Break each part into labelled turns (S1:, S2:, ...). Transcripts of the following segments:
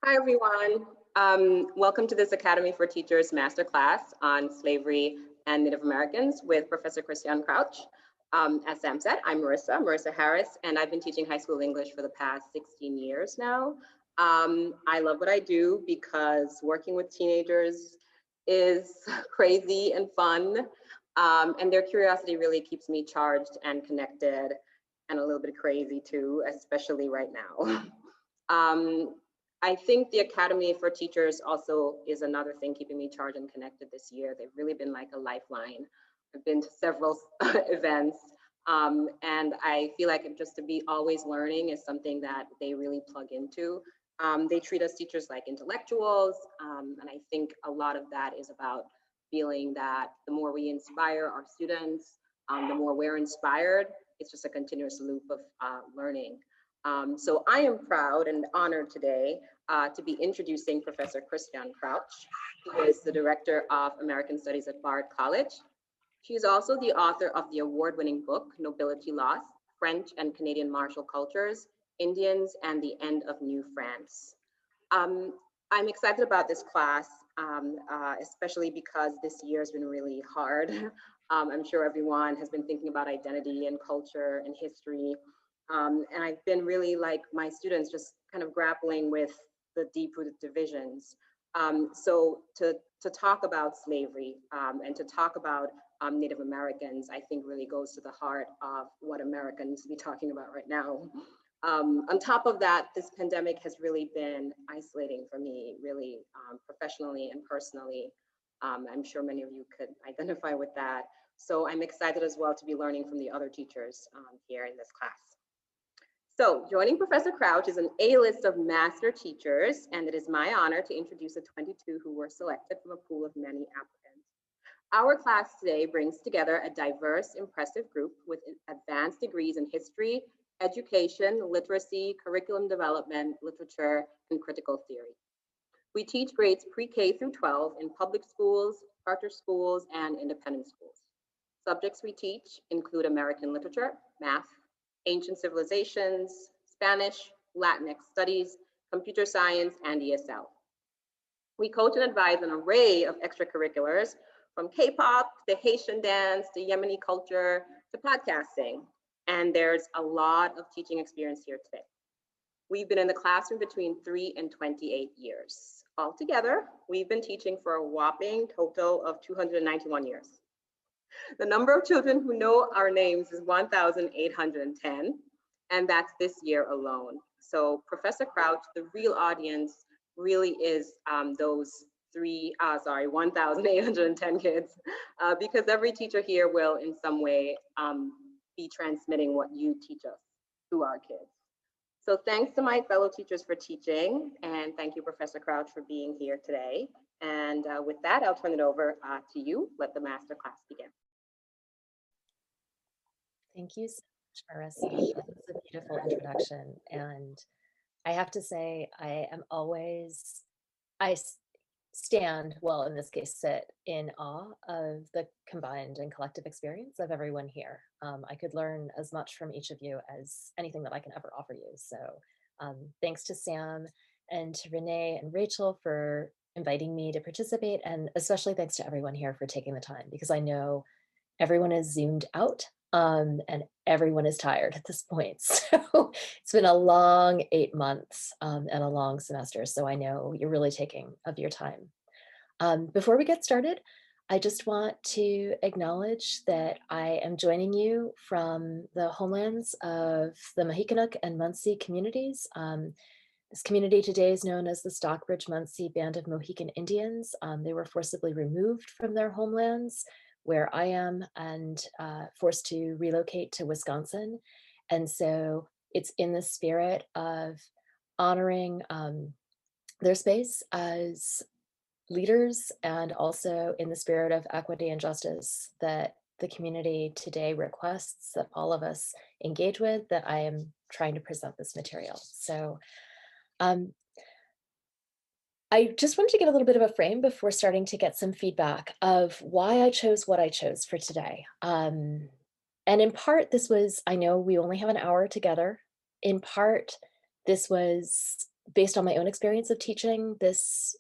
S1: Hi, everyone. Welcome to this Academy for Teachers Masterclass on Slavery and Native Americans with Professor Christian Crouch. As Sam said, I'm Marissa Harris, and I've been teaching high school English for the past 16 years now. I love what I do because working with teenagers is crazy and fun, and their curiosity really keeps me charged and connected and a little bit crazy too, especially right now. I think the Academy for Teachers also is another thing keeping me charged and connected this year. They've really been like a lifeline. I've been to several events, and I feel like just to be always learning is something that they really plug into. They treat us teachers like intellectuals, and I think a lot of that is about feeling that the more we inspire our students, the more we're inspired. It's just a continuous loop of learning. So I am proud and honored today to be introducing Professor Christian Crouch, who is the Director of American Studies at Bard College. She is also the author of the award-winning book, Nobility Lost: French and Canadian Martial Cultures, Indians and the End of New France. I'm excited about this class, especially because this year has been really hard. I'm sure everyone has been thinking about identity and culture and history. And I've been really, like my students, just kind of grappling with the deep-rooted divisions. So to talk about slavery and to talk about Native Americans, I think really goes to the heart of what America needs to be talking about right now. On top of that, this pandemic has really been isolating for me, really professionally and personally. I'm sure many of you could identify with that. So I'm excited as well to be learning from the other teachers here in this class. So joining Professor Crouch is an A-list of master teachers, and it is my honor to introduce the 22 who were selected from a pool of many applicants. Our class today brings together a diverse, impressive group with advanced degrees in history, education, literacy, curriculum development, literature, and critical theory. We teach grades pre-K through 12 in public schools, charter schools, and independent schools. Subjects we teach include American literature, math, ancient civilizations, Spanish, Latinx studies, computer science, and ESL. We coach and advise an array of extracurriculars, from K-pop to Haitian dance to Yemeni culture to podcasting. And there's a lot of teaching experience here today. We've been in the classroom between 3 and 28 years. Altogether, we've been teaching for a whopping total of 291 years. The number of children who know our names is 1,810, and that's this year alone. So Professor Crouch, the real audience really is those 1,810 kids, because every teacher here will in some way be transmitting what you teach us to our kids. So thanks to my fellow teachers for teaching, and thank you, Professor Crouch, for being here today. And with that, I'll turn it over to you. Let the master class begin.
S2: Thank you so much, Marissa. That was a beautiful introduction. And I have to say, I stand, well, in this case, sit in awe of the combined and collective experience of everyone here. I could learn as much from each of you as anything that I can ever offer you. So thanks to Sam and to Renee and Rachel for inviting me to participate. And especially thanks to everyone here for taking the time, because I know everyone is zoomed out. And everyone is tired at this point. So it's been a long 8 months and a long semester. So I know you're really taking of your time. Before we get started, I just want to acknowledge that I am joining you from the homelands of the Mahikanook and Munsee communities. This community today is known as the Stockbridge-Munsee Band of Mohican Indians. They were forcibly removed from their homelands, where I am, and forced to relocate to Wisconsin. And so it's in the spirit of honoring their space as leaders, and also in the spirit of equity and justice that the community today requests that all of us engage with, that I am trying to present this material. So I just wanted to get a little bit of a frame before starting to get some feedback of why I chose what I chose for today. And in part, this was, I know we only have an hour together. In part, this was based on my own experience of teaching this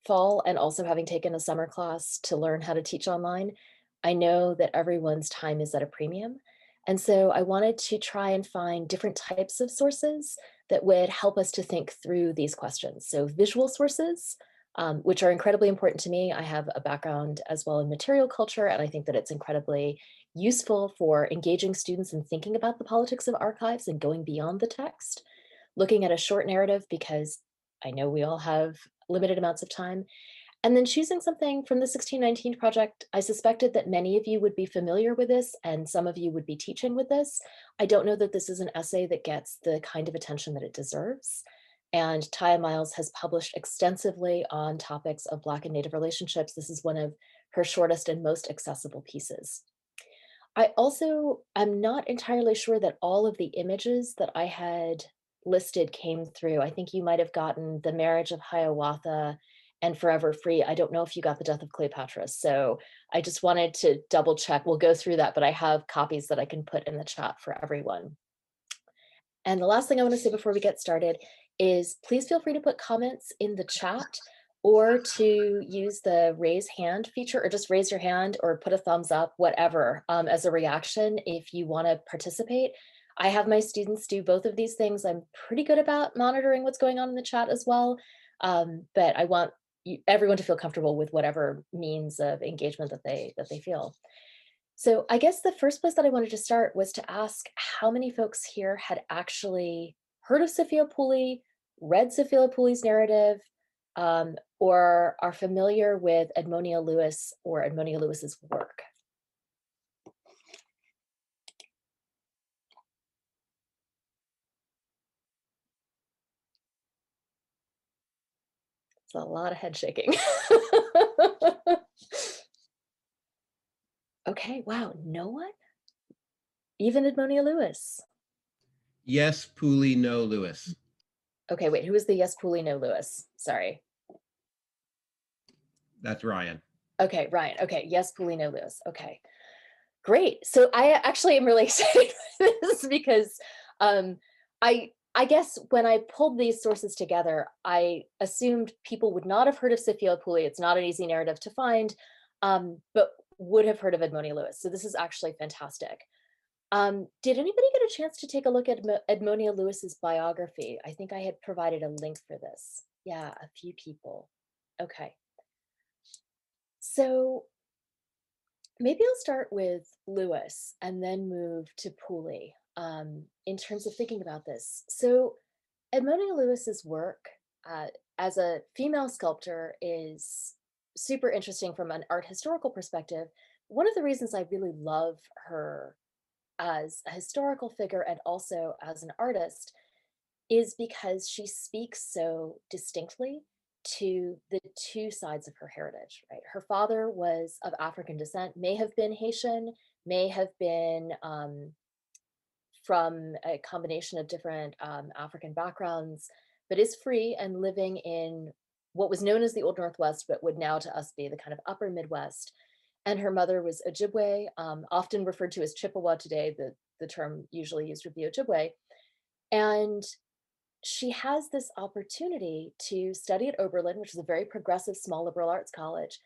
S2: fall and also having taken a summer class to learn how to teach online, I know that everyone's time is at a premium. And so I wanted to try and find different types of sources that would help us to think through these questions. So visual sources, which are incredibly important to me. I have a background as well in material culture, and I think that it's incredibly useful for engaging students in thinking about the politics of archives and going beyond the text. Looking at a short narrative, because I know we all have limited amounts of time, and then choosing something from the 1619 project. I suspected that many of you would be familiar with this and some of you would be teaching with this. I don't know that this is an essay that gets the kind of attention that it deserves. And Taya Miles has published extensively on topics of Black and Native relationships. This is one of her shortest and most accessible pieces. I also am not entirely sure that all of the images that I had listed came through. I think you might have gotten the marriage of Hiawatha and Forever Free. I don't know if you got the death of Cleopatra. So I just wanted to double check. We'll go through that, but I have copies that I can put in the chat for everyone. And the last thing I want to say before we get started is please feel free to put comments in the chat or to use the raise hand feature, or just raise your hand or put a thumbs up, whatever, as a reaction if you want to participate. I have my students do both of these things. I'm pretty good about monitoring what's going on in the chat as well, but I want everyone to feel comfortable with whatever means of engagement that they feel. So I guess the first place that I wanted to start was to ask how many folks here had actually heard of Sophia Pooley, read Sophia Pooley's narrative, or are familiar with Edmonia Lewis or Edmonia Lewis's work. It's a lot of head shaking. Okay, wow, no one? Even Edmonia Lewis?
S3: Yes, Pooley, no Lewis.
S2: Okay, wait, who is the yes Pooley, no Lewis? Sorry.
S3: That's Ryan.
S2: Okay, Ryan. Okay, yes Pooley, no Lewis. Okay. Great. So I actually am really excited for this because I guess when I pulled these sources together, I assumed people would not have heard of Sophia Pooley. It's not an easy narrative to find, but would have heard of Edmonia Lewis. So this is actually fantastic. Did anybody get a chance to take a look at Edmonia Lewis's biography? I think I had provided a link for this. Yeah, a few people. Okay. So maybe I'll start with Lewis and then move to Pooley in terms of thinking about this. So Edmonia Lewis's work as a female sculptor is super interesting from an art historical perspective. One of the reasons I really love her as a historical figure and also as an artist is because she speaks so distinctly to the two sides of her heritage, right? Her father was of African descent, may have been Haitian, may have been from a combination of different African backgrounds, but is free and living in what was known as the Old Northwest, but would now to us be the kind of upper Midwest. And her mother was Ojibwe, often referred to as Chippewa today. The term usually used would be Ojibwe. And she has this opportunity to study at Oberlin, which is a very progressive small liberal arts college.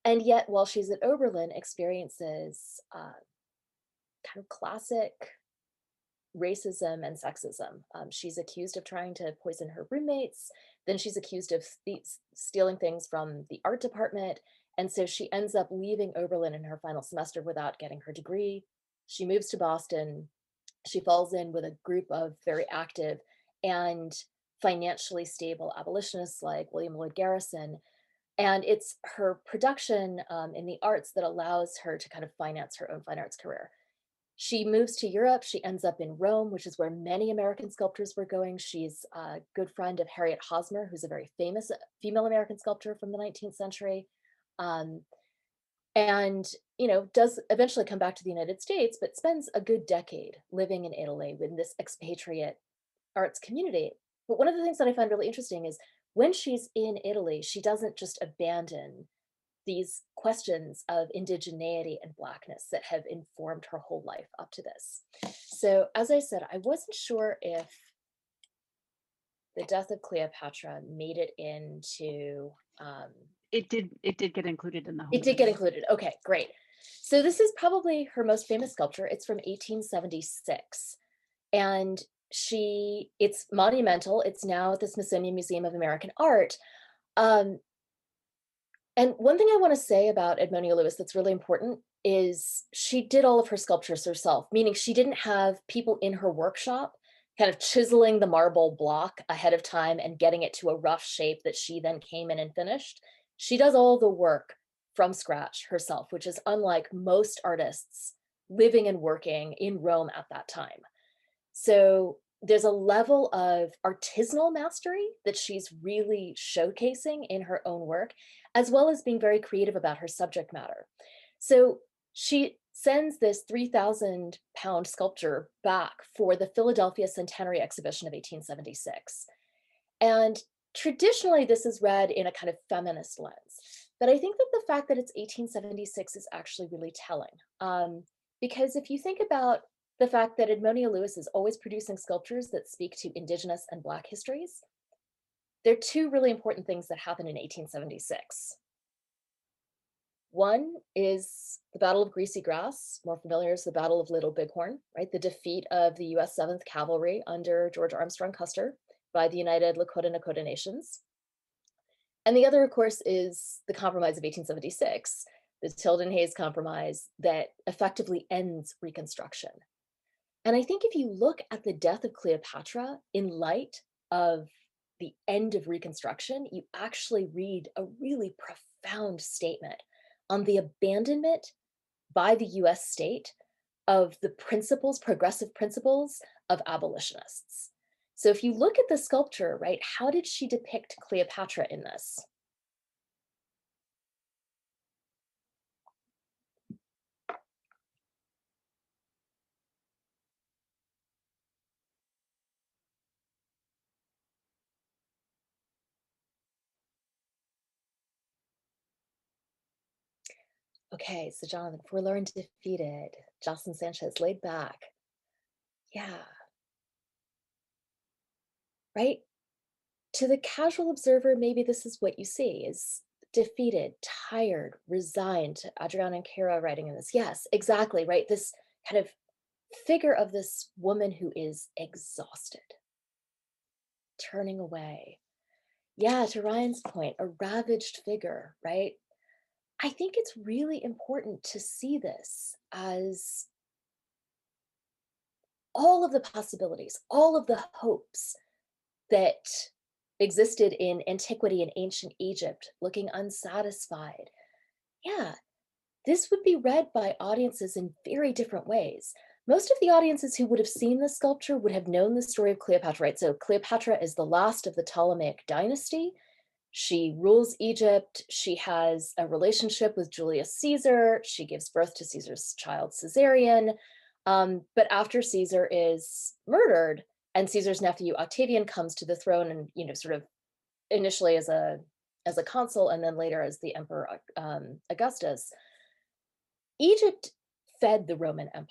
S2: And yet, while she's at Oberlin, experiences kind of classic racism and sexism. She's accused of trying to poison her roommates. Then she's accused of stealing things from the art department. And so she ends up leaving Oberlin in her final semester without getting her degree. She moves to Boston. She falls in with a group of very active and financially stable abolitionists like William Lloyd Garrison. And it's her production in the arts that allows her to kind of finance her own fine arts career. She moves to Europe. She ends up in Rome, which is where many American sculptors were going. She's a good friend of Harriet Hosmer, who's a very famous female American sculptor from the 19th century. And, you know, does eventually come back to the United States, but spends a good decade living in Italy with this expatriate arts community. But one of the things that I find really interesting is when she's in Italy, she doesn't just abandon these questions of indigeneity and Blackness that have informed her whole life up to this. So as I said, I wasn't sure if the death of Cleopatra made it into,
S4: It did get included in the home
S2: it did get
S4: video.
S2: included. Okay, great. So this is probably her most famous sculpture. It's from 1876. And it's monumental. It's now at the Smithsonian Museum of American Art. And one thing I want to say about Edmonia Lewis that's really important is she did all of her sculptures herself, meaning she didn't have people in her workshop kind of chiseling the marble block ahead of time and getting it to a rough shape that she then came in and finished. She does all the work from scratch herself, which is unlike most artists living and working in Rome at that time. So there's a level of artisanal mastery that she's really showcasing in her own work, as well as being very creative about her subject matter. So she sends this 3,000-pound sculpture back for the Philadelphia Centenary Exhibition of 1876. And traditionally, this is read in a kind of feminist lens. But I think that the fact that it's 1876 is actually really telling. Because if you think about the fact that Edmonia Lewis is always producing sculptures that speak to Indigenous and Black histories, there are two really important things that happen in 1876. One is the Battle of Greasy Grass, more familiar as the Battle of Little Bighorn, right? The defeat of the US 7th Cavalry under George Armstrong Custer by the United Lakota Nakota Nations. And the other, of course, is the Compromise of 1876, the Tilden Hayes Compromise that effectively ends Reconstruction. And I think if you look at the death of Cleopatra in light of the end of Reconstruction, you actually read a really profound statement on the abandonment by the US state of the principles, progressive principles of abolitionists. So if you look at the sculpture, right, how did she depict Cleopatra in this? Okay, so Jonathan, forlorn, defeated, Jocelyn Sanchez laid back. Yeah. Right? To the casual observer, maybe this is what you see is defeated, tired, resigned. Adriana and Kara writing in this. Yes, exactly, right? This kind of figure of this woman who is exhausted, turning away. Yeah, to Ryan's point, a ravaged figure, right? I think it's really important to see this as all of the possibilities, all of the hopes that existed in antiquity and ancient Egypt, looking unsatisfied. Yeah, this would be read by audiences in very different ways. Most of the audiences who would have seen this sculpture would have known the story of Cleopatra, right? So Cleopatra is the last of the Ptolemaic dynasty. She rules Egypt. She has a relationship with Julius Caesar. She gives birth to Caesar's child, Caesarion. But after Caesar is murdered and Caesar's nephew Octavian comes to the throne and, you know, sort of initially as a consul and then later as the emperor Augustus, Egypt fed the Roman Empire.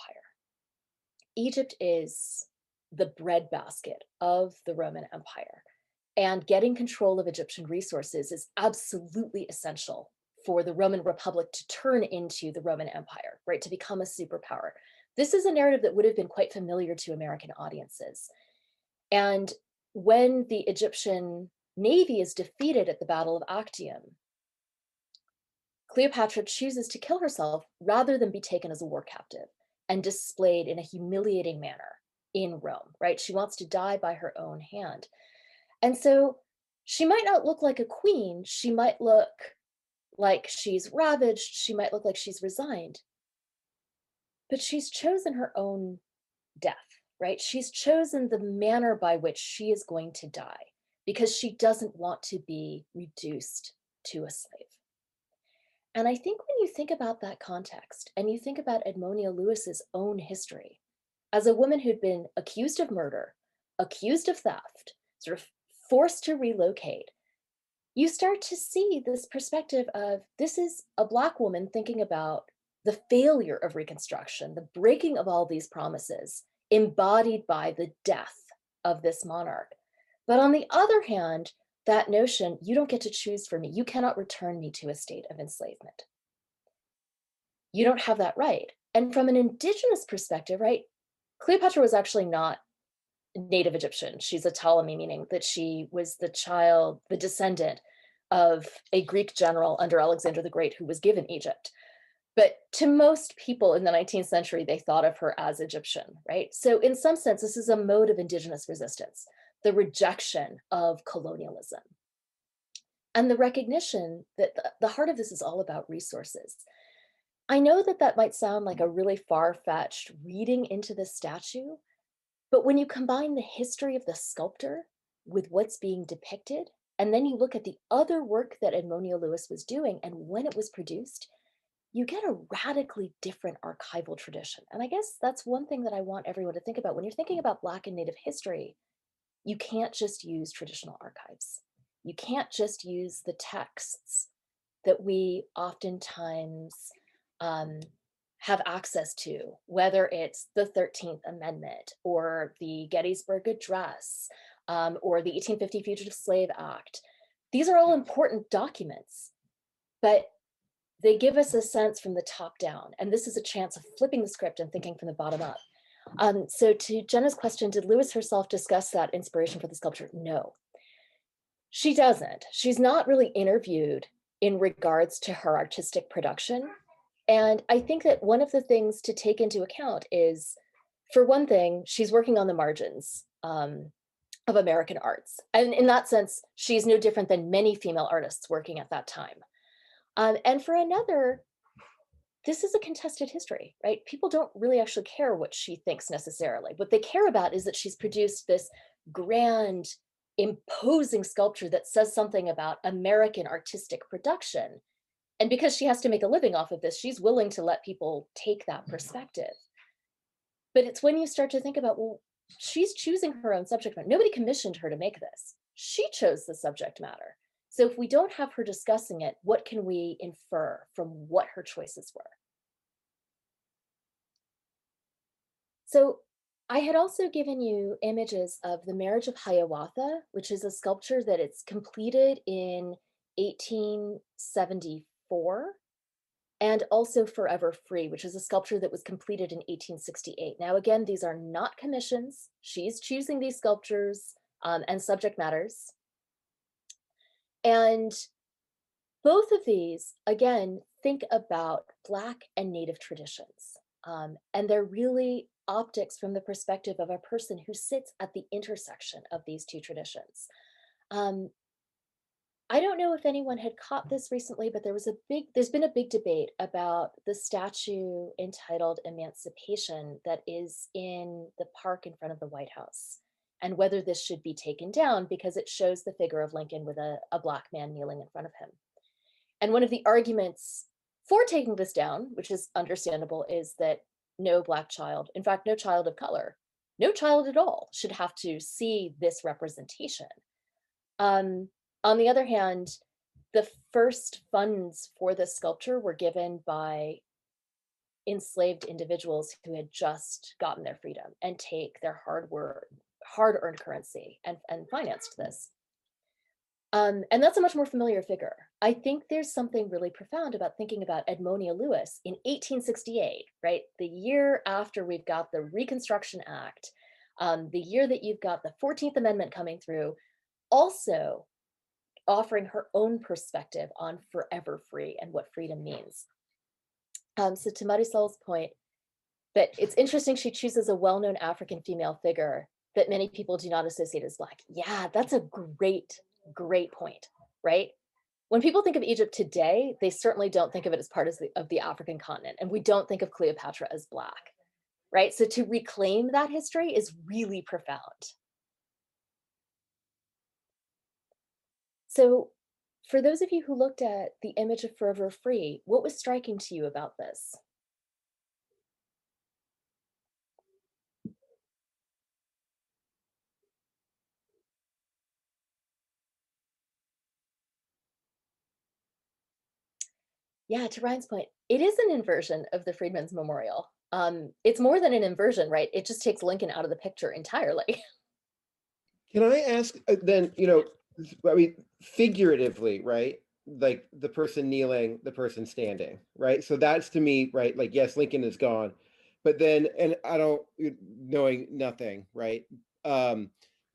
S2: Egypt is the breadbasket of the Roman Empire. And getting control of Egyptian resources is absolutely essential for the Roman Republic to turn into the Roman Empire, right? To become a superpower. This is a narrative that would have been quite familiar to American audiences. And when the Egyptian navy is defeated at the Battle of Actium, Cleopatra chooses to kill herself rather than be taken as a war captive and displayed in a humiliating manner in Rome, right? She wants to die by her own hand. And so she might not look like a queen. She might look like she's ravaged. She might look like she's resigned. But she's chosen her own death, right? She's chosen the manner by which she is going to die because she doesn't want to be reduced to a slave. And I think when you think about that context and you think about Edmonia Lewis's own history as a woman who'd been accused of murder, accused of theft, sort of forced to relocate, you start to see this perspective of this is a Black woman thinking about the failure of Reconstruction, the breaking of all these promises embodied by the death of this monarch. But on the other hand, that notion, you don't get to choose for me. You cannot return me to a state of enslavement. You don't have that right. And from an indigenous perspective, right, Cleopatra was actually not native Egyptian. She's a Ptolemy, meaning that she was the child, the descendant of a Greek general under Alexander the Great who was given Egypt. But to most people in the 19th century, they thought of her as Egyptian, right? So in some sense, this is a mode of indigenous resistance, the rejection of colonialism. And the recognition that the heart of this is all about resources. I know that that might sound like a really far-fetched reading into the statue, but when you combine the history of the sculptor with what's being depicted, and then you look at the other work that Edmonia Lewis was doing and when it was produced, you get a radically different archival tradition. And I guess that's one thing that I want everyone to think about. When you're thinking about Black and Native history, you can't just use traditional archives. You can't just use the texts that we oftentimes have access to, whether it's the 13th Amendment or the Gettysburg Address or the 1850 Fugitive Slave Act. These are all important documents, but they give us a sense from the top down. And this is a chance of flipping the script and thinking from the bottom up. So to Jenna's question, did Lewis herself discuss that inspiration for the sculpture? No, she doesn't. She's not really interviewed in regards to her artistic production. And I think that one of the things to take into account is, for one thing, she's working on the margins of American arts. And in that sense, she's no different than many female artists working at that time. And for another, this is a contested history, right? People don't really actually care what she thinks necessarily. What they care about is that she's produced this grand, imposing sculpture that says something about American artistic production. And because she has to make a living off of this, she's willing to let people take that perspective. But it's when you start to think about, well, she's choosing her own subject matter. Nobody commissioned her to make this. She chose the subject matter. So if we don't have her discussing it, what can we infer from what her choices were? So I had also given you images of the Marriage of Hiawatha, which is a sculpture that it's completed in 1874, and also Forever Free, which is a sculpture that was completed in 1868. Now, again, these are not commissions. She's choosing these sculptures and subject matters. And both of these, again, think about Black and Native traditions. And they're really optics from the perspective of a person who sits at the intersection of these two traditions. I don't know if anyone had caught this recently, but there's been a big debate about the statue entitled Emancipation that is in the park in front of the White House, and whether this should be taken down because it shows the figure of Lincoln with a Black man kneeling in front of him. And one of the arguments for taking this down, which is understandable, is that no Black child, in fact, no child of color, no child at all should have to see this representation. On the other hand, the first funds for this sculpture were given by enslaved individuals who had just gotten their freedom and take their hard-earned currency and financed this. And that's a much more familiar figure. I think there's something really profound about thinking about Edmonia Lewis in 1868, right? The year after we've got the Reconstruction Act, the year that you've got the 14th Amendment coming through, also offering her own perspective on Forever Free and what freedom means. So to Marisol's point, that it's interesting she chooses a well-known African female figure that many people do not associate as Black. Yeah, that's a great point, right? When people think of Egypt today, they certainly don't think of it as part of the African continent, and we don't think of Cleopatra as Black, right? So to reclaim that history is really profound. So for those of you who looked at the image of Forever Free, what was striking to you about this? Yeah, to Ryan's point, it is an inversion of the Freedmen's Memorial. It's more than an inversion, right? It just takes Lincoln out of the picture entirely.
S5: Can I ask then, I mean, figuratively, right? Like the person kneeling, the person standing, right? So that's to me, right? Like, yes, Lincoln is gone, but then, and I don't, knowing nothing, right? Um,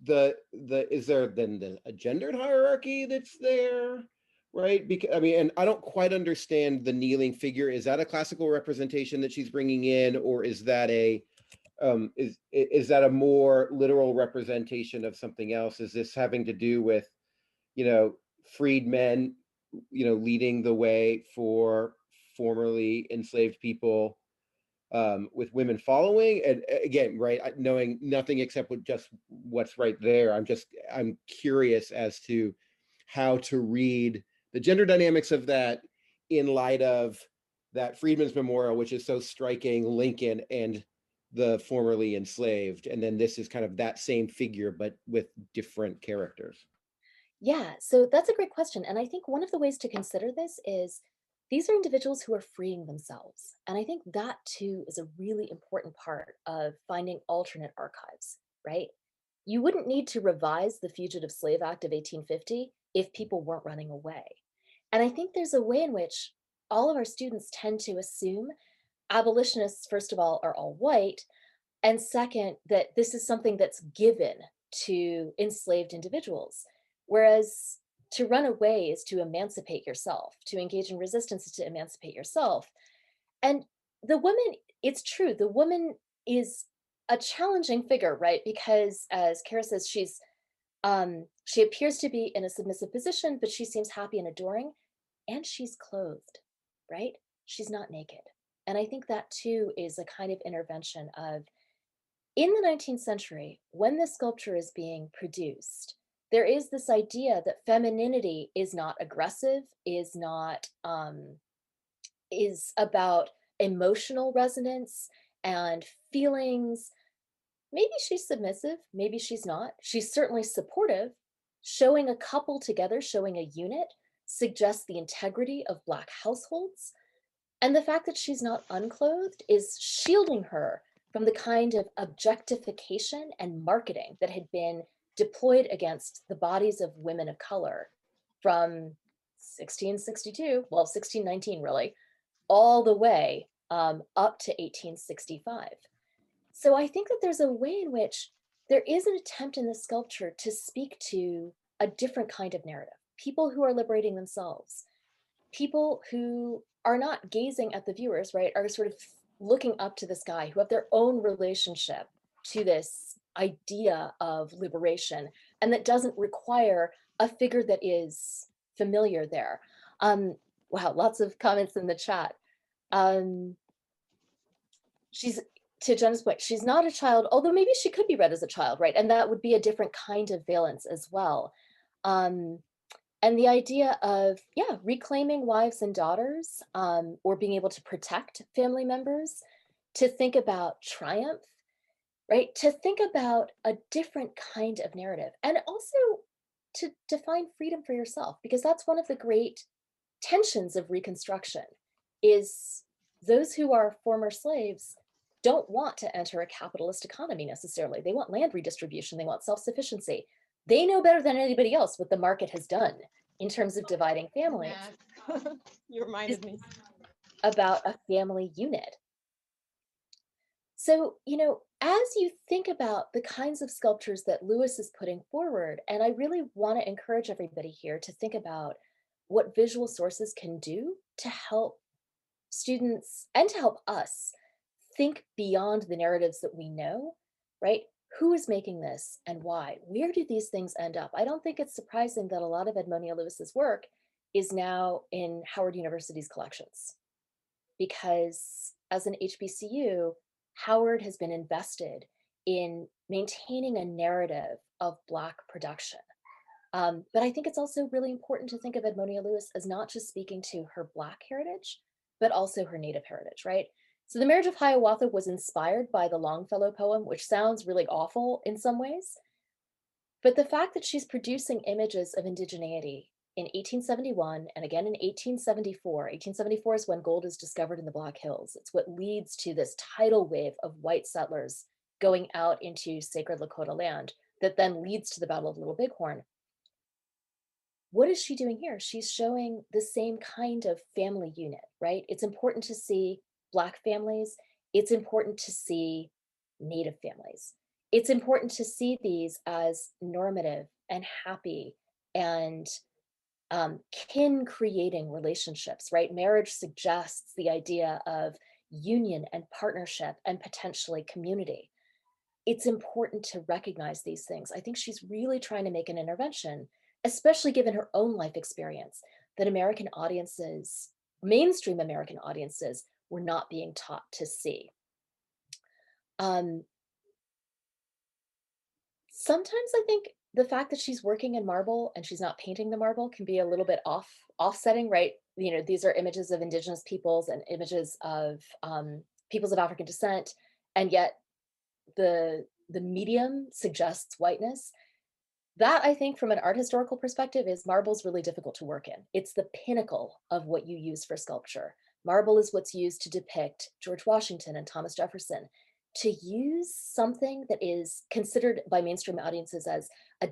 S5: is there then a gendered hierarchy that's there, right? Because I mean, and I don't quite understand the kneeling figure. Is that a classical representation that she's bringing in, or is that is that a more literal representation of something else? Is this having to do with, you know, freedmen, leading the way for formerly enslaved people, with women following? And again, right, knowing nothing except just what's right there, I'm curious as to how to read the gender dynamics of that in light of that Freedmen's Memorial, which is so striking Lincoln and the formerly enslaved, and then this is kind of that same figure but with different characters.
S2: Yeah, so that's a great question. And I think one of the ways to consider this is these are individuals who are freeing themselves. And I think that too is a really important part of finding alternate archives, right? You wouldn't need to revise the Fugitive Slave Act of 1850 if people weren't running away. And I think there's a way in which all of our students tend to assume abolitionists, first of all, are all white, and second, that this is something that's given to enslaved individuals. Whereas to run away is to emancipate yourself, to engage in resistance is to emancipate yourself. And the woman, it's true, the woman is a challenging figure, right? Because as Kara says, she appears to be in a submissive position, but she seems happy and adoring, and she's clothed, right? She's not naked. And I think that too is a kind of intervention of, in the 19th century, when this sculpture is being produced, there is this idea that femininity is not aggressive, is not is about emotional resonance and feelings. Maybe she's submissive, maybe she's not. She's certainly supportive. Showing a couple together, showing a unit, suggests the integrity of Black households. And the fact that she's not unclothed is shielding her from the kind of objectification and marketing that had been deployed against the bodies of women of color from 1662, well, 1619 really, all the way up to 1865. So I think that there's a way in which there is an attempt in this sculpture to speak to a different kind of narrative. People who are liberating themselves, people who are not gazing at the viewers, right, are sort of looking up to this guy, who have their own relationship to this idea of liberation, and that doesn't require a figure that is familiar there. Wow, lots of comments in the chat. She's, to Jenna's point, she's not a child, although maybe she could be read as a child, right? And that would be a different kind of valence as well. And the idea of, yeah, reclaiming wives and daughters, or being able to protect family members, to think about triumph, right? To think about a different kind of narrative, and also to define freedom for yourself, because that's one of the great tensions of Reconstruction, is those who are former slaves don't want to enter a capitalist economy necessarily. They want land redistribution, they want self-sufficiency. They know better than anybody else what the market has done in terms of dividing families.
S1: You reminded me.
S2: About a family unit. So, as you think about the kinds of sculptures that Lewis is putting forward, and I really want to encourage everybody here to think about what visual sources can do to help students and to help us think beyond the narratives that we know, right? Who is making this and why? Where do these things end up? I don't think it's surprising that a lot of Edmonia Lewis's work is now in Howard University's collections, because as an HBCU, Howard has been invested in maintaining a narrative of Black production. But I think it's also really important to think of Edmonia Lewis as not just speaking to her Black heritage, but also her Native heritage, right? So The Marriage of Hiawatha was inspired by the Longfellow poem, which sounds really awful in some ways. But the fact that she's producing images of indigeneity in 1871 and again in 1874, 1874 is when gold is discovered in the Black Hills. It's what leads to this tidal wave of white settlers going out into sacred Lakota land, that then leads to the Battle of Little Bighorn. What is she doing here? She's showing the same kind of family unit, right? It's important to see Black families. It's important to see Native families. It's important to see these as normative and happy and kin creating relationships, right? Marriage suggests the idea of union and partnership and potentially community. It's important to recognize these things. I think she's really trying to make an intervention, especially given her own life experience, that American audiences, mainstream American audiences, were not being taught to see. Sometimes I think the fact that she's working in marble and she's not painting the marble can be a little bit offsetting, right? You know, these are images of Indigenous peoples and images of peoples of African descent, and yet the medium suggests whiteness. That, I think, from an art historical perspective, is marble's really difficult to work in. It's the pinnacle of what you use for sculpture. Marble is what's used to depict George Washington and Thomas Jefferson. To use something that is considered by mainstream audiences as a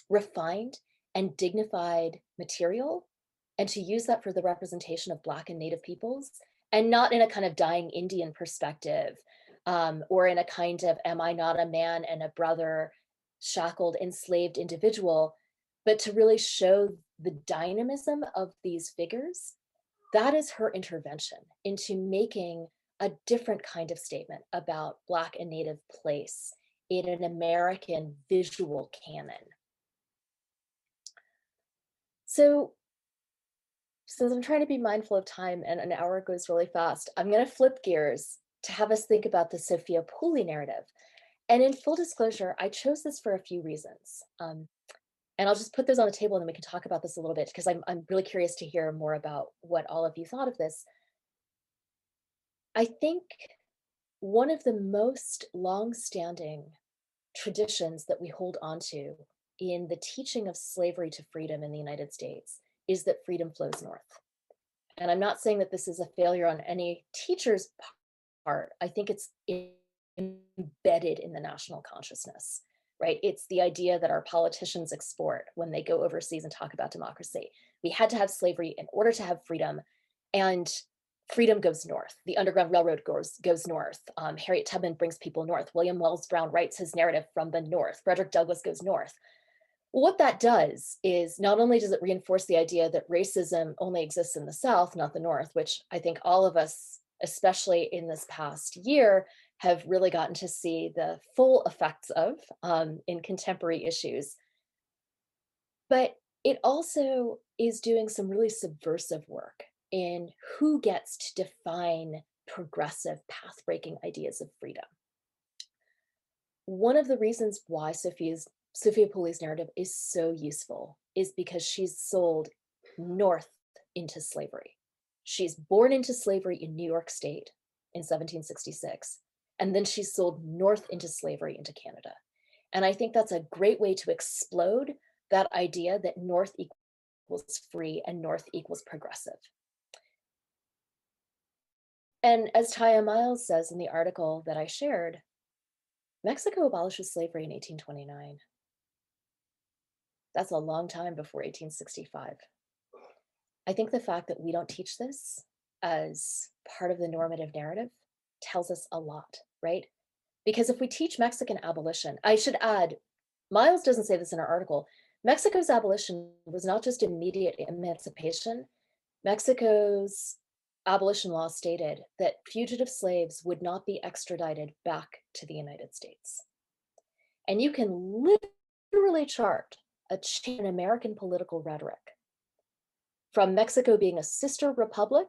S2: refined and dignified material, and to use that for the representation of Black and Native peoples, and not in a kind of dying Indian perspective, or in a kind of, am I not a man and a brother, shackled, enslaved individual, but to really show the dynamism of these figures. That is her intervention into making a different kind of statement about Black and Native place in an American visual canon. So, since I'm trying to be mindful of time and an hour goes really fast, I'm going to flip gears to have us think about the Sophia Pooley narrative. And in full disclosure, I chose this for a few reasons. And I'll just put those on the table and then we can talk about this a little bit, because I'm really curious to hear more about what all of you thought of this. I think one of the most long-standing traditions that we hold onto in the teaching of slavery to freedom in the United States is that freedom flows north. And I'm not saying that this is a failure on any teacher's part. I think it's embedded in the national consciousness, right? It's the idea that our politicians export when they go overseas and talk about democracy. We had to have slavery in order to have freedom, and freedom goes north. The Underground Railroad goes north. Harriet Tubman brings people north. William Wells Brown writes his narrative from the north. Frederick Douglass goes north. What that does is, not only does it reinforce the idea that racism only exists in the South, not the North, which I think all of us, especially in this past year, have really gotten to see the full effects of in contemporary issues, but it also is doing some really subversive work in who gets to define progressive path-breaking ideas of freedom. One of the reasons why Sophia Pooley's narrative is so useful is because she's sold north into slavery. She's born into slavery in New York State in 1766, and then she's sold north into slavery into Canada. And I think that's a great way to explode that idea that north equals free and north equals progressive. And as Taya Miles says in the article that I shared, Mexico abolishes slavery in 1829. That's a long time before 1865. I think the fact that we don't teach this as part of the normative narrative tells us a lot, right? Because if we teach Mexican abolition, I should add, Miles doesn't say this in our article, Mexico's abolition was not just immediate emancipation. Mexico's abolition law stated that fugitive slaves would not be extradited back to the United States. And you can literally chart a change in American political rhetoric from Mexico being a sister republic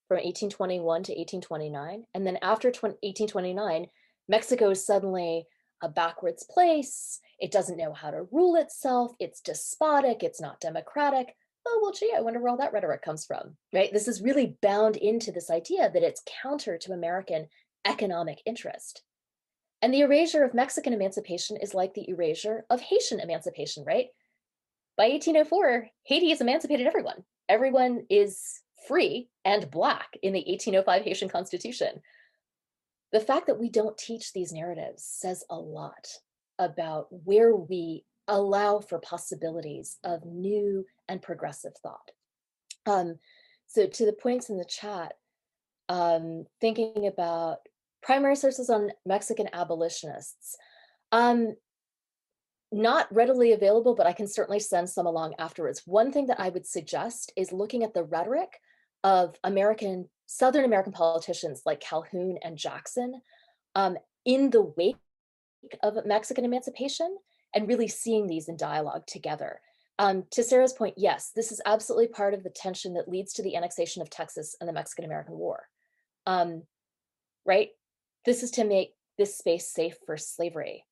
S2: from 1821 to 1829. And then after 1829, Mexico is suddenly a backwards place. It doesn't know how to rule itself. It's despotic. It's not democratic. Oh, well, gee, I wonder where all that rhetoric comes from, right? This is really bound into this idea that it's counter to American economic interest. And the erasure of Mexican emancipation is like the erasure of Haitian emancipation, right? By 1804, Haiti has emancipated everyone. Everyone is free and Black in the 1805 Haitian Constitution. The fact that we don't teach these narratives says a lot about where we allow for possibilities of new and progressive thought. So to the points in the chat, thinking about primary sources on Mexican abolitionists, not readily available, but I can certainly send some along afterwards. One thing that I would suggest is looking at the rhetoric of Southern American politicians like Calhoun and Jackson in the wake of Mexican emancipation, and really seeing these in dialogue together. To Sarah's point, yes, this is absolutely part of the tension that leads to the annexation of Texas and the Mexican-American War, right? This is to make this space safe for slavery.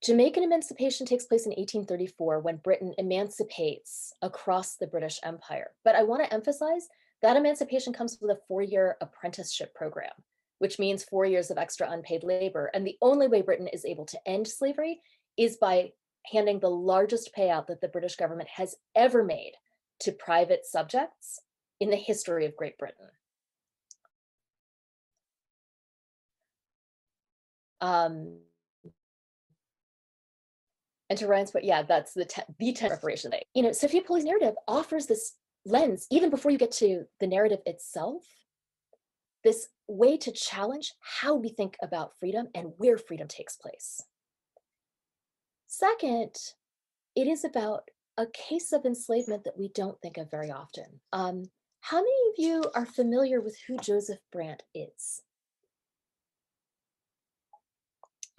S2: Jamaican emancipation takes place in 1834 when Britain emancipates across the British Empire. But I want to emphasize that emancipation comes with a 4-year apprenticeship program, which means 4 years of extra unpaid labor. And the only way Britain is able to end slavery is by handing the largest payout that the British government has ever made to private subjects in the history of Great Britain. And to Ryan's point, yeah, that's the 10 reparation thing. You know, Sophia Pooley's narrative offers this lens, even before you get to the narrative itself, this way to challenge how we think about freedom and where freedom takes place. Second, it is about a case of enslavement that we don't think of very often. How many of you are familiar with who Joseph Brant is?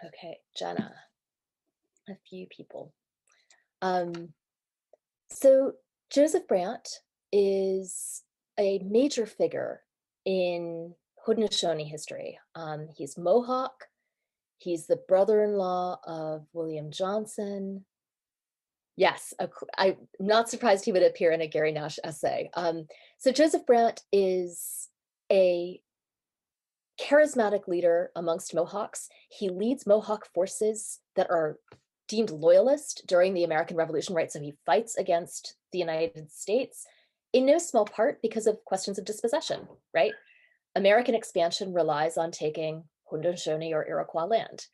S2: Okay, Jenna, a few people. So Joseph Brant is a major figure in Haudenosaunee history. He's Mohawk. He's the brother-in-law of William Johnson. Yes, I'm not surprised he would appear in a Gary Nash essay. So Joseph Brant is a charismatic leader amongst Mohawks. He leads Mohawk forces that are deemed loyalist during the American Revolution, right? So he fights against the United States in no small part because of questions of dispossession, right? American expansion relies on taking Haudenosaunee or Iroquois land.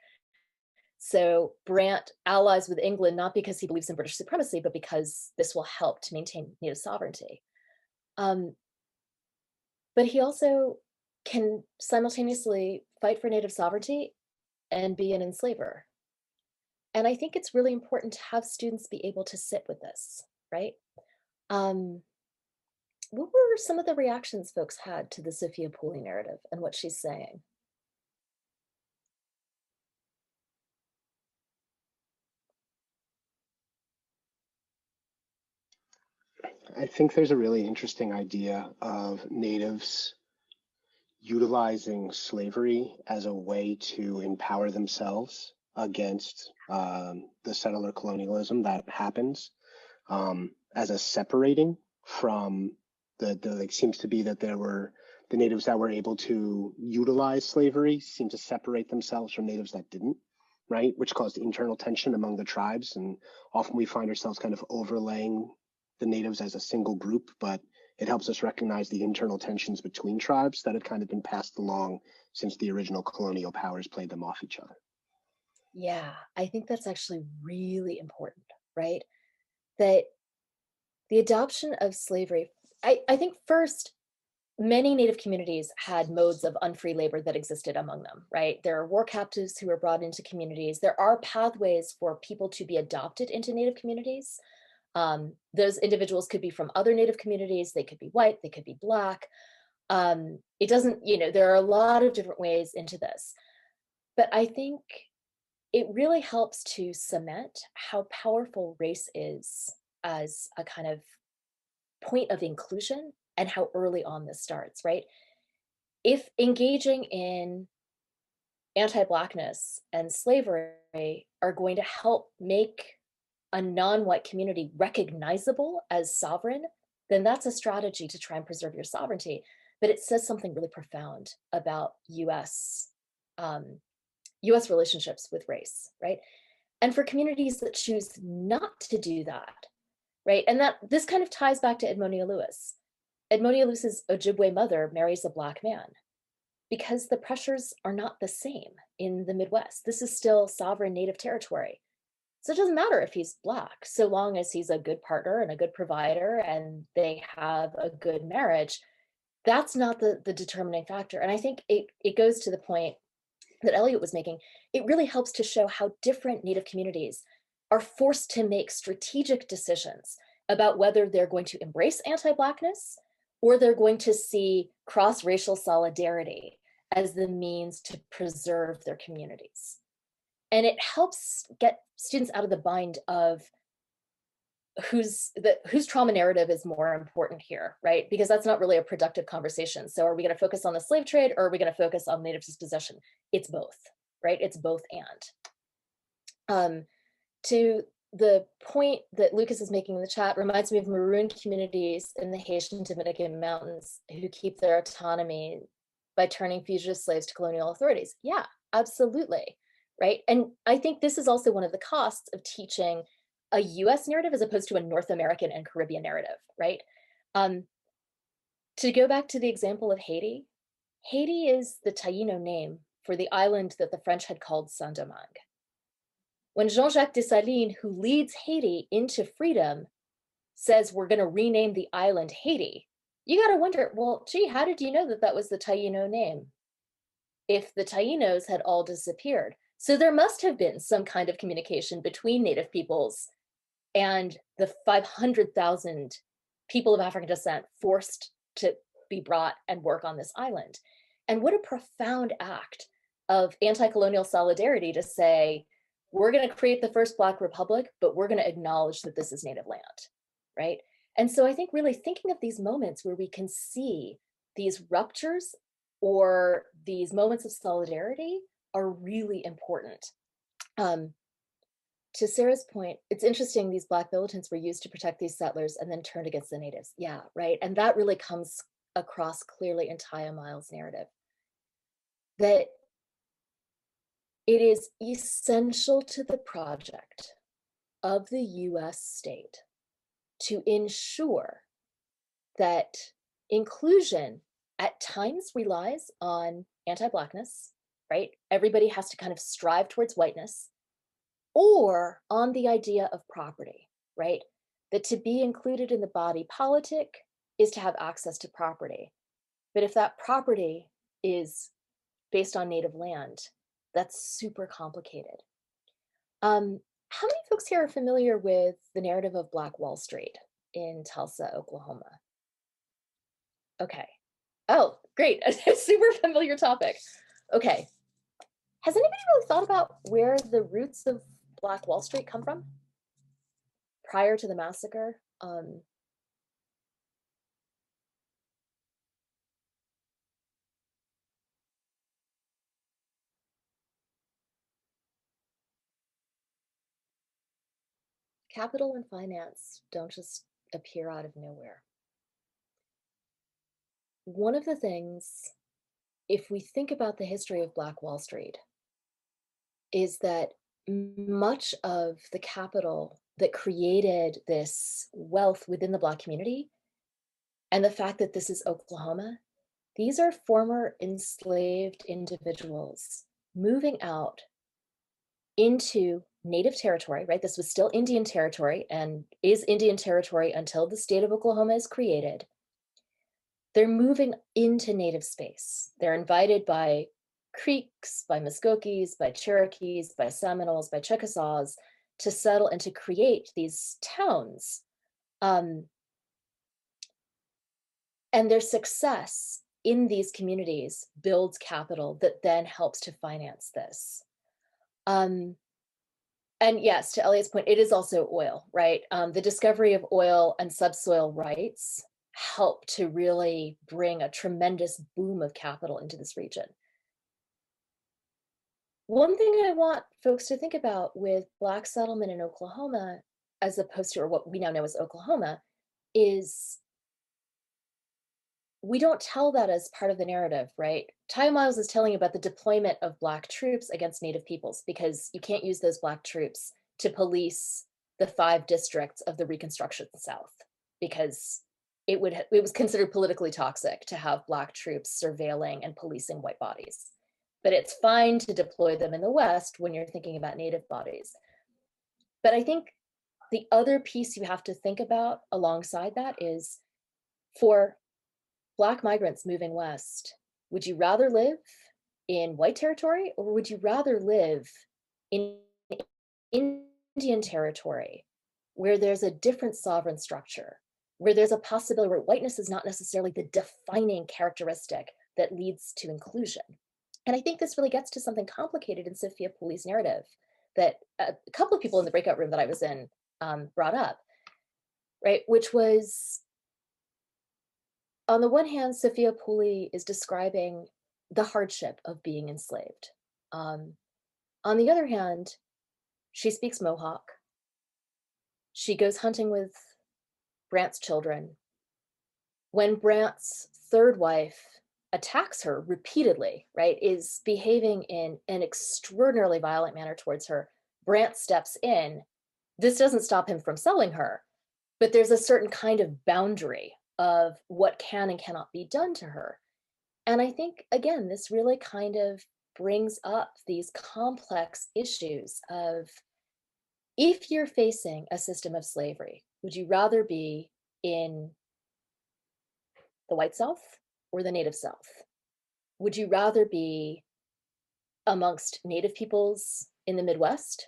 S2: So Brant allies with England, not because he believes in British supremacy, but because this will help to maintain Native sovereignty. But he also can simultaneously fight for Native sovereignty and be an enslaver. And I think it's really important to have students be able to sit with this, right? What were some of the reactions folks had to the Sophia Pooley narrative and what she's saying?
S6: I think there's a really interesting idea of natives utilizing slavery as a way to empower themselves against the settler colonialism that happens, as a separating from like seems to be that there were the natives that were able to utilize slavery seem to separate themselves from natives that didn't, right? Which caused internal tension among the tribes. And often we find ourselves kind of overlaying the natives as a single group, but it helps us recognize the internal tensions between tribes that had kind of been passed along since the original colonial powers played them off each other.
S2: Yeah, I think that's actually really important, right? That the adoption of slavery, I think first, many Native communities had modes of unfree labor that existed among them, right? There are war captives who were brought into communities. There are pathways for people to be adopted into Native communities. Those individuals could be from other Native communities. They could be white, they could be Black. It doesn't, there are a lot of different ways into this. But I think it really helps to cement how powerful race is as a kind of point of inclusion and how early on this starts, right? If engaging in anti-Blackness and slavery are going to help make a non-white community recognizable as sovereign, then that's a strategy to try and preserve your sovereignty. But it says something really profound about US relationships with race, right? And for communities that choose not to do that, right? And that this kind of ties back to Edmonia Lewis. Edmonia Lewis's Ojibwe mother marries a Black man. because the pressures are not the same in the Midwest. This is still sovereign Native territory. So it doesn't matter if he's Black, so long as he's a good partner and a good provider and they have a good marriage. That's not the determining factor. And I think it goes to the point that Elliot was making. It really helps to show how different Native communities are forced to make strategic decisions about whether they're going to embrace anti-Blackness or they're going to see cross-racial solidarity as the means to preserve their communities. And it helps get students out of the bind of whose trauma narrative is more important here, right? Because that's not really a productive conversation. So are we going to focus on the slave trade or are we going to focus on Native dispossession? It's both, right? It's both and. To the point that Lucas is making in the chat, reminds me of Maroon communities in the Haitian Dominican mountains who keep their autonomy by turning fugitive slaves to colonial authorities. Yeah, absolutely, right? And I think this is also one of the costs of teaching a US narrative as opposed to a North American and Caribbean narrative, right? To go back to the example of Haiti, Haiti is the Taino name for the island that the French had called Saint-Domingue. When Jean-Jacques Dessalines, who leads Haiti into freedom, says we're going to rename the island Haiti, you got to wonder, well, gee, how did you know that that was the Taino name if the Tainos had all disappeared? So there must have been some kind of communication between Native peoples and the 500,000 people of African descent forced to be brought and work on this island. And what a profound act of anti-colonial solidarity to say, we're going to create the first Black Republic, but we're going to acknowledge that this is Native land, right? And so I think really thinking of these moments where we can see these ruptures or these moments of solidarity are really important. To Sarah's point, it's interesting these Black militants were used to protect these settlers and then turned against the natives. Yeah, right. And that really comes across clearly in Taya Miles' narrative, that it is essential to the project of the US state to ensure that inclusion at times relies on anti-Blackness, right? Everybody has to kind of strive towards whiteness, or on the idea of property, right? That to be included in the body politic is to have access to property. But if that property is based on Native land, that's super complicated. How many folks here are familiar with the narrative of Black Wall Street in Tulsa, Oklahoma? Okay. Oh, great. A super familiar topic. Okay. Has anybody really thought about where the roots of Black Wall Street come from prior to the massacre? Capital and finance don't just appear out of nowhere. One of the things, if we think about the history of Black Wall Street, is that much of the capital that created this wealth within the Black community, and the fact that this is Oklahoma, these are former enslaved individuals moving out into Native territory, right? This was still Indian territory and is Indian territory until the state of Oklahoma is created. They're moving into Native space. They're invited by Creeks, by Muskogees, by Cherokees, by Seminoles, by Chickasaws to settle and to create these towns. And their success in these communities builds capital that then helps to finance this. And yes, to Elliot's point, it is also oil, right? The discovery of oil and subsoil rights help to really bring a tremendous boom of capital into this region. One thing I want folks to think about with Black settlement in Oklahoma, as opposed to, or what we now know as Oklahoma, is we don't tell that as part of the narrative, right? Taya Miles is telling about the deployment of Black troops against Native peoples because you can't use those Black troops to police the 5 districts of the Reconstruction South because it was considered politically toxic to have Black troops surveilling and policing white bodies. But it's fine to deploy them in the West when you're thinking about Native bodies. But I think the other piece you have to think about alongside that is, for Black migrants moving west, would you rather live in white territory, or would you rather live in Indian territory where there's a different sovereign structure, where there's a possibility where whiteness is not necessarily the defining characteristic that leads to inclusion? And I think this really gets to something complicated in Sophia Pooley's narrative that a couple of people in the breakout room that I was in brought up, right? Which was, on the one hand, Sophia Pooley is describing the hardship of being enslaved. On the other hand, she speaks Mohawk. She goes hunting with Brant's children. When Brant's third wife attacks her repeatedly, right, is behaving in an extraordinarily violent manner towards her, Brant steps in. This doesn't stop him from selling her, but there's a certain kind of boundary of what can and cannot be done to her. And I think, again, this really kind of brings up these complex issues of, if you're facing a system of slavery, would you rather be in the white South or the Native South? Would you rather be amongst Native peoples in the Midwest?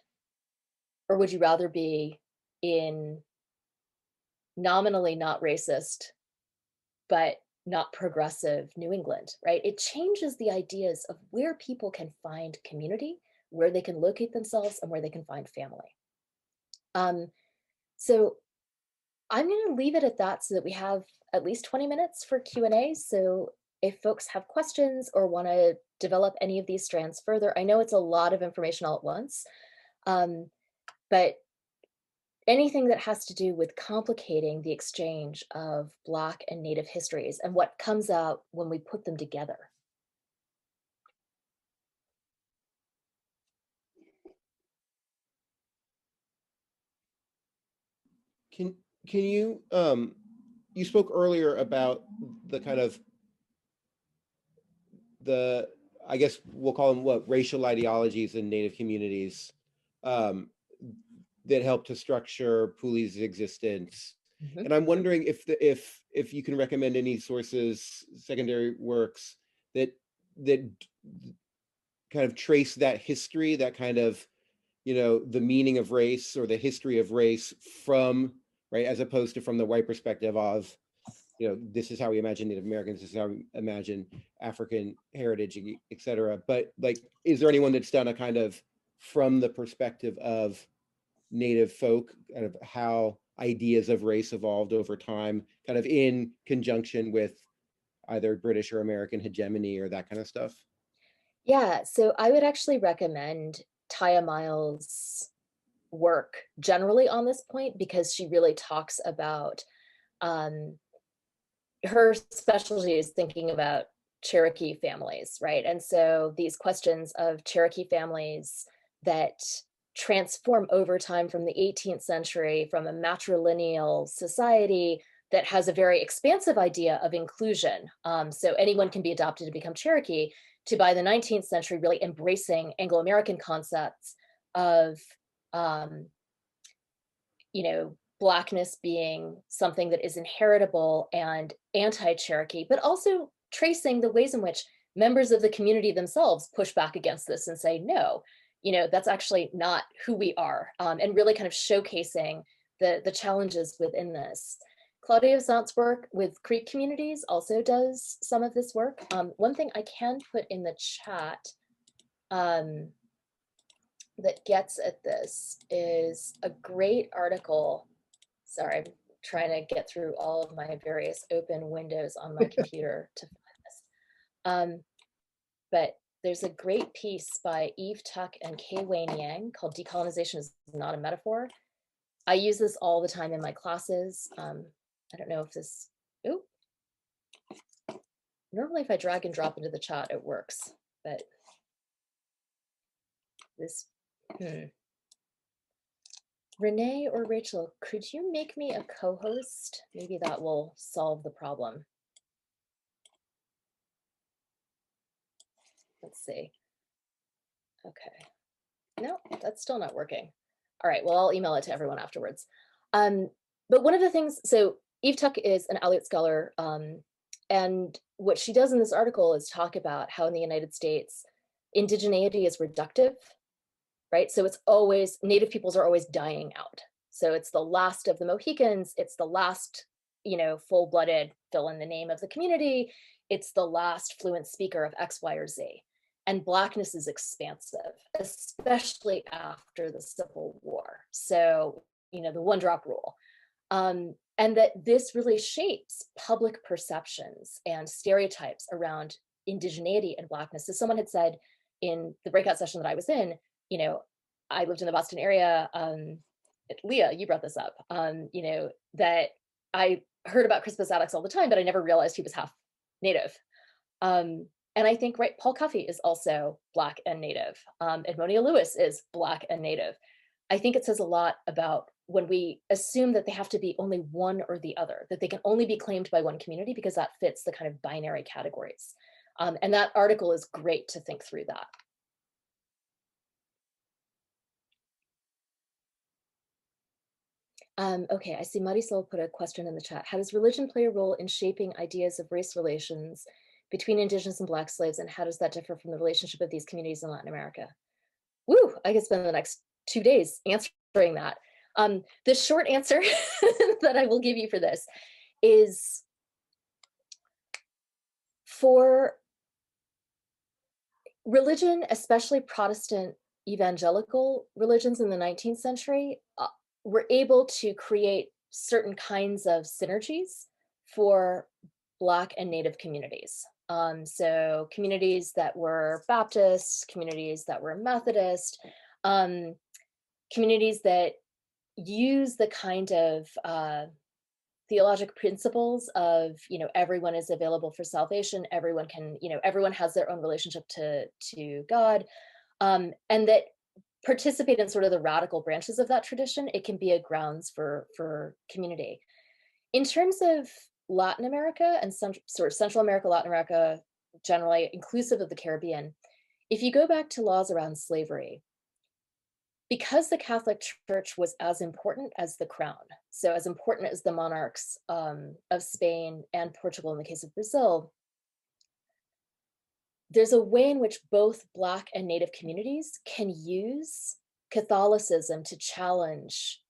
S2: Or would you rather be in nominally not racist, but not progressive New England, right? It changes the ideas of where people can find community, where they can locate themselves, and where they can find family. So I'm going to leave it at that so that we have at least 20 minutes for Q&A. So if folks have questions or want to develop any of these strands further, I know it's a lot of information all at once, but anything that has to do with complicating the exchange of Black and Native histories and what comes out when we put them together.
S5: Can you you spoke earlier about the kind of the, I guess we'll call them what, racial ideologies in Native communities that help to structure Pooley's existence.
S2: Mm-hmm.
S5: And I'm wondering if you can recommend any sources, secondary works that kind of trace that history, that kind of, you know, the meaning of race or the history of race from, right, as opposed to from the white perspective of, you know, this is how we imagine Native Americans, this is how we imagine African heritage, et cetera. But like, is there anyone that's done a kind of from the perspective of Native folk, kind of how ideas of race evolved over time, kind of in conjunction with either British or American hegemony or that kind of stuff?
S2: Yeah, so I would actually recommend Taya Miles' work generally on this point, because she really talks about, her specialty is thinking about Cherokee families, right? And so these questions of Cherokee families that transform over time from the 18th century, from a matrilineal society that has a very expansive idea of inclusion. So anyone can be adopted to become Cherokee, to by the 19th century really embracing Anglo-American concepts of, you know, Blackness being something that is inheritable and anti-Cherokee, but also tracing the ways in which members of the community themselves push back against this and say, no, you know, that's actually not who we are, and really kind of showcasing the challenges within this. Claudia Zant's work with Creek communities also does some of this work. One thing I can put in the chat that gets at this is a great article. Sorry, I'm trying to get through all of my various open windows on my computer to find this. But there's a great piece by Eve Tuck and Kay Wayne Yang called Decolonization is Not a Metaphor. I use this all the time in my classes. I don't know if this, oh, normally if I drag and drop into the chat, it works, but this, Renee or Rachel, could you make me a co-host? Maybe that will solve the problem. Let's see. Okay. No, that's still not working. All right, well, I'll email it to everyone afterwards. But one of the things, so Eve Tuck is an Aleut scholar, and what she does in this article is talk about how in the United States, indigeneity is reductive, right? So it's always, Native peoples are always dying out. So it's the last of the Mohicans, it's the last, full-blooded, fill in the name of the community, it's the last fluent speaker of X, Y, or Z. And Blackness is expansive, especially after the Civil War. So, the one drop rule. And that this really shapes public perceptions and stereotypes around indigeneity and Blackness. So someone had said in the breakout session that I was in, I lived in the Boston area. Leah, you brought this up, that I heard about Crispus Attucks all the time, but I never realized he was half Native. And I think, right, Paul Cuffey is also Black and Native. Edmonia Lewis is Black and Native. I think it says a lot about when we assume that they have to be only one or the other, that they can only be claimed by one community because that fits the kind of binary categories. And that article is great to think through that. Okay, I see Marisol put a question in the chat. How does religion play a role in shaping ideas of race relations between Indigenous and Black slaves, and how does that differ from the relationship of these communities in Latin America? Woo, I could spend the next 2 days answering that. The short answer that I will give you for this is, for religion, especially Protestant evangelical religions in the 19th century, were able to create certain kinds of synergies for Black and Native communities. So communities that were Baptist, communities that were Methodist, communities that use the kind of theologic principles of, everyone is available for salvation, everyone can, everyone has their own relationship to God, and that participate in sort of the radical branches of that tradition. It can be a grounds for community. In terms of Latin America and some sort of Central America, Latin America, generally inclusive of the Caribbean, if you go back to laws around slavery, because the Catholic Church was as important as the crown, so as important as the monarchs of Spain and Portugal in the case of Brazil, there's a way in which both Black and Native communities can use Catholicism to challenge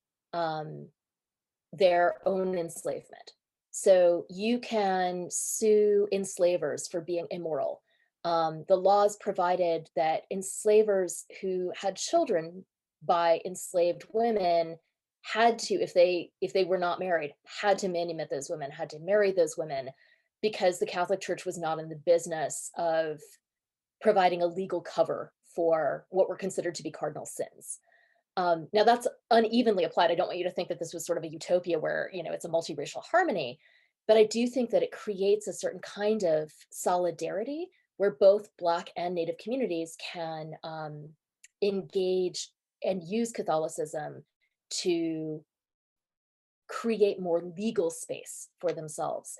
S2: their own enslavement. So you can sue enslavers for being immoral. The laws provided that enslavers who had children by enslaved women had to, if they were not married, had to manumit those women, had to marry those women, because the Catholic Church was not in the business of providing a legal cover for what were considered to be cardinal sins. Now that's unevenly applied. I don't want you to think that this was sort of a utopia where, it's a multiracial harmony, but I do think that it creates a certain kind of solidarity where both Black and Native communities can engage and use Catholicism to create more legal space for themselves.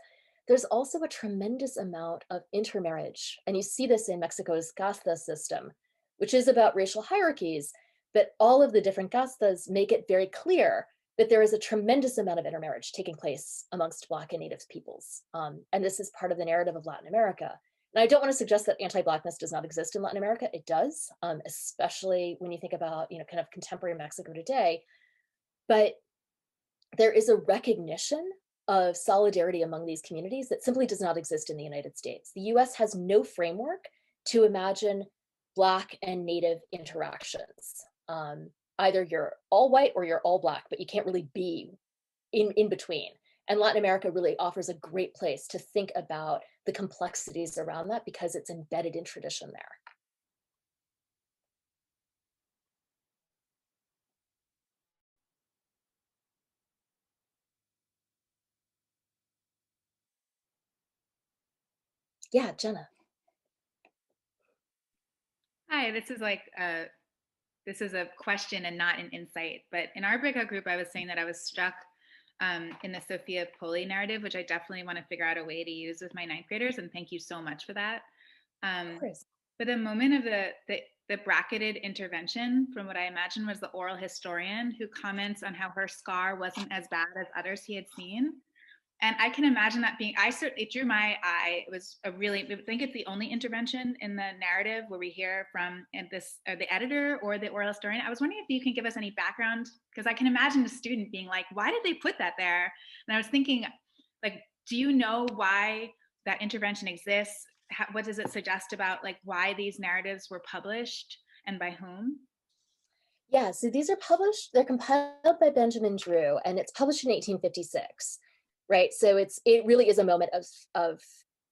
S2: There's also a tremendous amount of intermarriage, and you see this in Mexico's casta system, which is about racial hierarchies, but all of the different castas make it very clear that there is a tremendous amount of intermarriage taking place amongst Black and Native peoples. And this is part of the narrative of Latin America. And I don't want to suggest that anti-Blackness does not exist in Latin America. It does, especially when you think about, kind of contemporary Mexico today. But there is a recognition of solidarity among these communities that simply does not exist in the United States. The US has no framework to imagine Black and Native interactions. Either you're all white or you're all Black, but you can't really be in between. And Latin America really offers a great place to think about the complexities around that because it's embedded in tradition there. Yeah, Jenna.
S7: Hi, this is like this is a question and not an insight, but in our breakout group, I was saying that I was struck in the Sophia Pooley narrative, which I definitely want to figure out a way to use with my ninth graders, and thank you so much for that. But the moment of the bracketed intervention, from what I imagine was the oral historian who comments on how her scar wasn't as bad as others he had seen. And I can imagine that being, it drew my eye. It was a really, I think it's the only intervention in the narrative where we hear from the editor or the oral historian. I was wondering if you can give us any background, because I can imagine a student being like, why did they put that there? And I was thinking, like, do you know why that intervention exists? What does it suggest about like why these narratives were published and by whom?
S2: Yeah, so these are published, they're compiled by Benjamin Drew, and it's published in 1856. Right, so it really is a moment of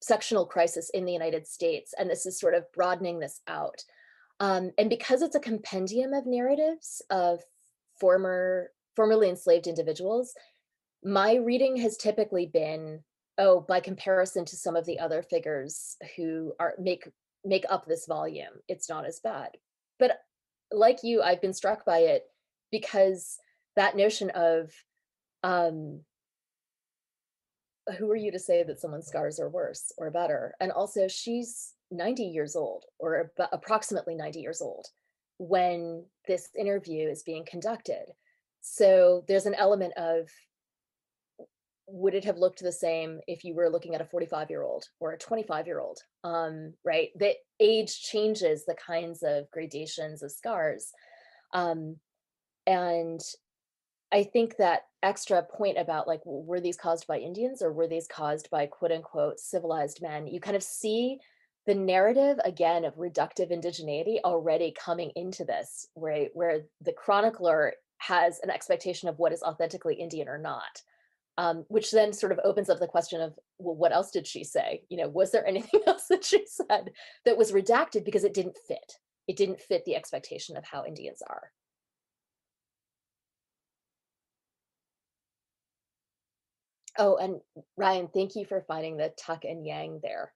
S2: sectional crisis in the United States, and this is sort of broadening this out. And because it's a compendium of narratives of formerly enslaved individuals, my reading has typically been, oh, by comparison to some of the other figures who make up this volume, it's not as bad. But like you, I've been struck by it because that notion of who are you to say that someone's scars are worse or better? And also, she's 90 years old, or approximately 90 years old, when this interview is being conducted. So there's an element of, would it have looked the same if you were looking at a 45-year-old or a 25-year-old? Right, that age changes the kinds of gradations of scars. And I think that extra point about like, were these caused by Indians or were these caused by quote unquote civilized men? You kind of see the narrative again of reductive indigeneity already coming into this, right? Where the chronicler has an expectation of what is authentically Indian or not, which then sort of opens up the question of, well, what else did she say? You know, was there anything else that she said that was redacted because it didn't fit? It didn't fit the expectation of how Indians are. Oh, and Ryan, thank you for finding the tuck and yang there.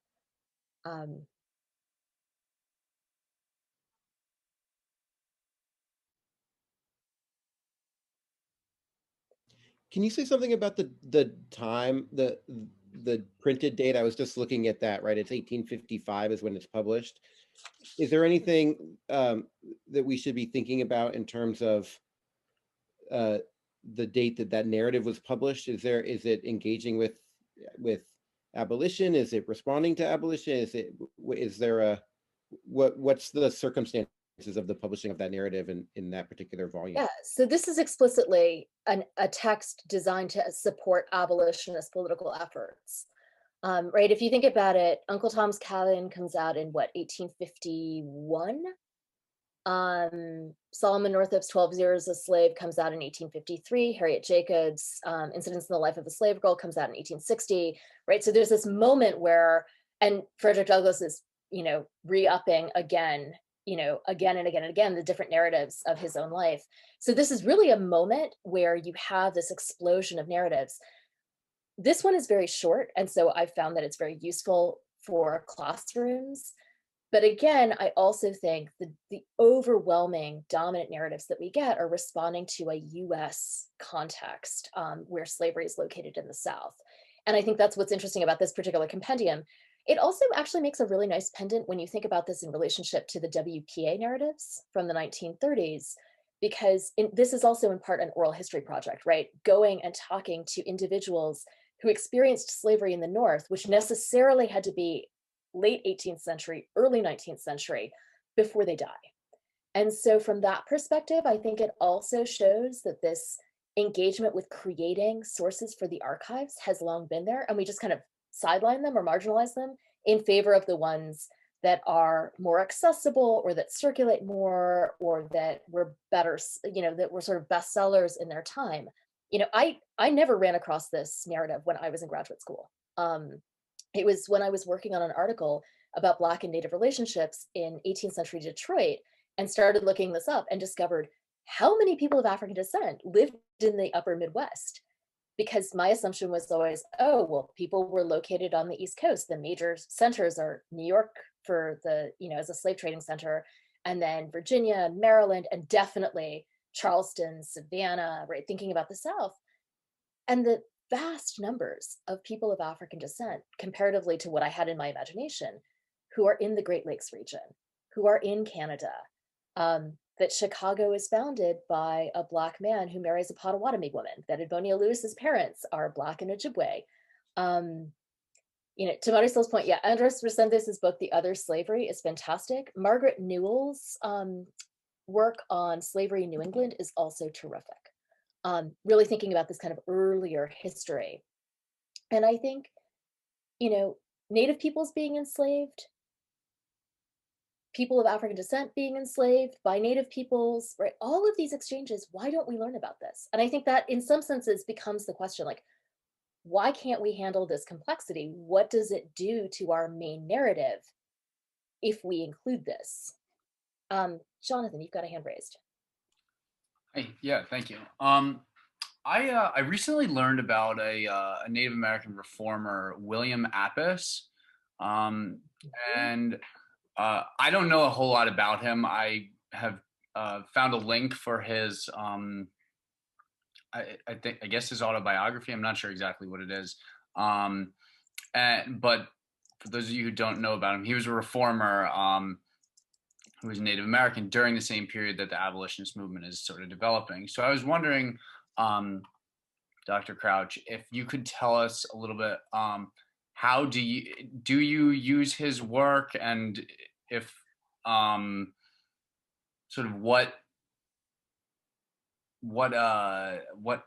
S5: Can you say something about the time, the printed date? I was just looking at that, right? It's 1855 is when it's published. Is there anything that we should be thinking about in terms of the date that narrative was published? Is it engaging with abolition? Is it responding to abolition? Is there what's the circumstances of the publishing of that narrative in that particular volume?
S2: Yeah, so this is explicitly a text designed to support abolitionist political efforts. Right, if you think about it, Uncle Tom's Cabin comes out in what, 1851? Solomon Northup's 12 Years a Slave comes out in 1853. Harriet Jacobs' Incidents in the Life of a Slave Girl comes out in 1860, right? So there's this moment where, and Frederick Douglass is, you know, re-upping again, you know, again and again and again, the different narratives of his own life. So this is really a moment where you have this explosion of narratives. This one is very short, and so I found that it's very useful for classrooms. But again, I also think the overwhelming dominant narratives that we get are responding to a US context where slavery is located in the South. And I think that's what's interesting about this particular compendium. It also actually makes a really nice pendant when you think about this in relationship to the WPA narratives from the 1930s, because this is also in part an oral history project, right? Going and talking to individuals who experienced slavery in the North, which necessarily had to be late 18th century, early 19th century, before they die. And so from that perspective, I think it also shows that this engagement with creating sources for the archives has long been there, and we just kind of sideline them or marginalize them in favor of the ones that are more accessible or that circulate more or that were better, you know, that were sort of bestsellers in their time. You know, I never ran across this narrative when I was in graduate school. It was when I was working on an article about Black and Native relationships in 18th century Detroit and started looking this up and discovered how many people of African descent lived in the upper Midwest. Because my assumption was always, oh, well, people were located on the East Coast. The major centers are New York for the, you know, as a slave trading center, and then Virginia, Maryland, and definitely Charleston, Savannah, right? Thinking about the South. And the vast numbers of people of African descent, comparatively to what I had in my imagination, who are in the Great Lakes region, who are in Canada, that Chicago is founded by a Black man who marries a Potawatomi woman, that Edmonia Lewis's parents are Black and Ojibwe. You know, to Marisol's point, yeah, Andres Resendez's book, The Other Slavery, is fantastic. Margaret Newell's work on slavery in New England is also terrific. Really thinking about this kind of earlier history. And I think, you know, Native peoples being enslaved, people of African descent being enslaved by Native peoples, right? All of these exchanges, why don't we learn about this? And I think that in some senses becomes the question, like, why can't we handle this complexity? What does it do to our main narrative if we include this? Jonathan, you've got a hand raised.
S8: Hey, yeah, thank you. I recently learned about a Native American reformer, William Appice, and I don't know a whole lot about him. I have found a link for his, I guess his autobiography. I'm not sure exactly what it is, but for those of you who don't know about him, he was a reformer who was Native American during the same period that the abolitionist movement is sort of developing. So I was wondering, Dr. Crouch, if you could tell us a little bit, how do you use his work, and if sort of what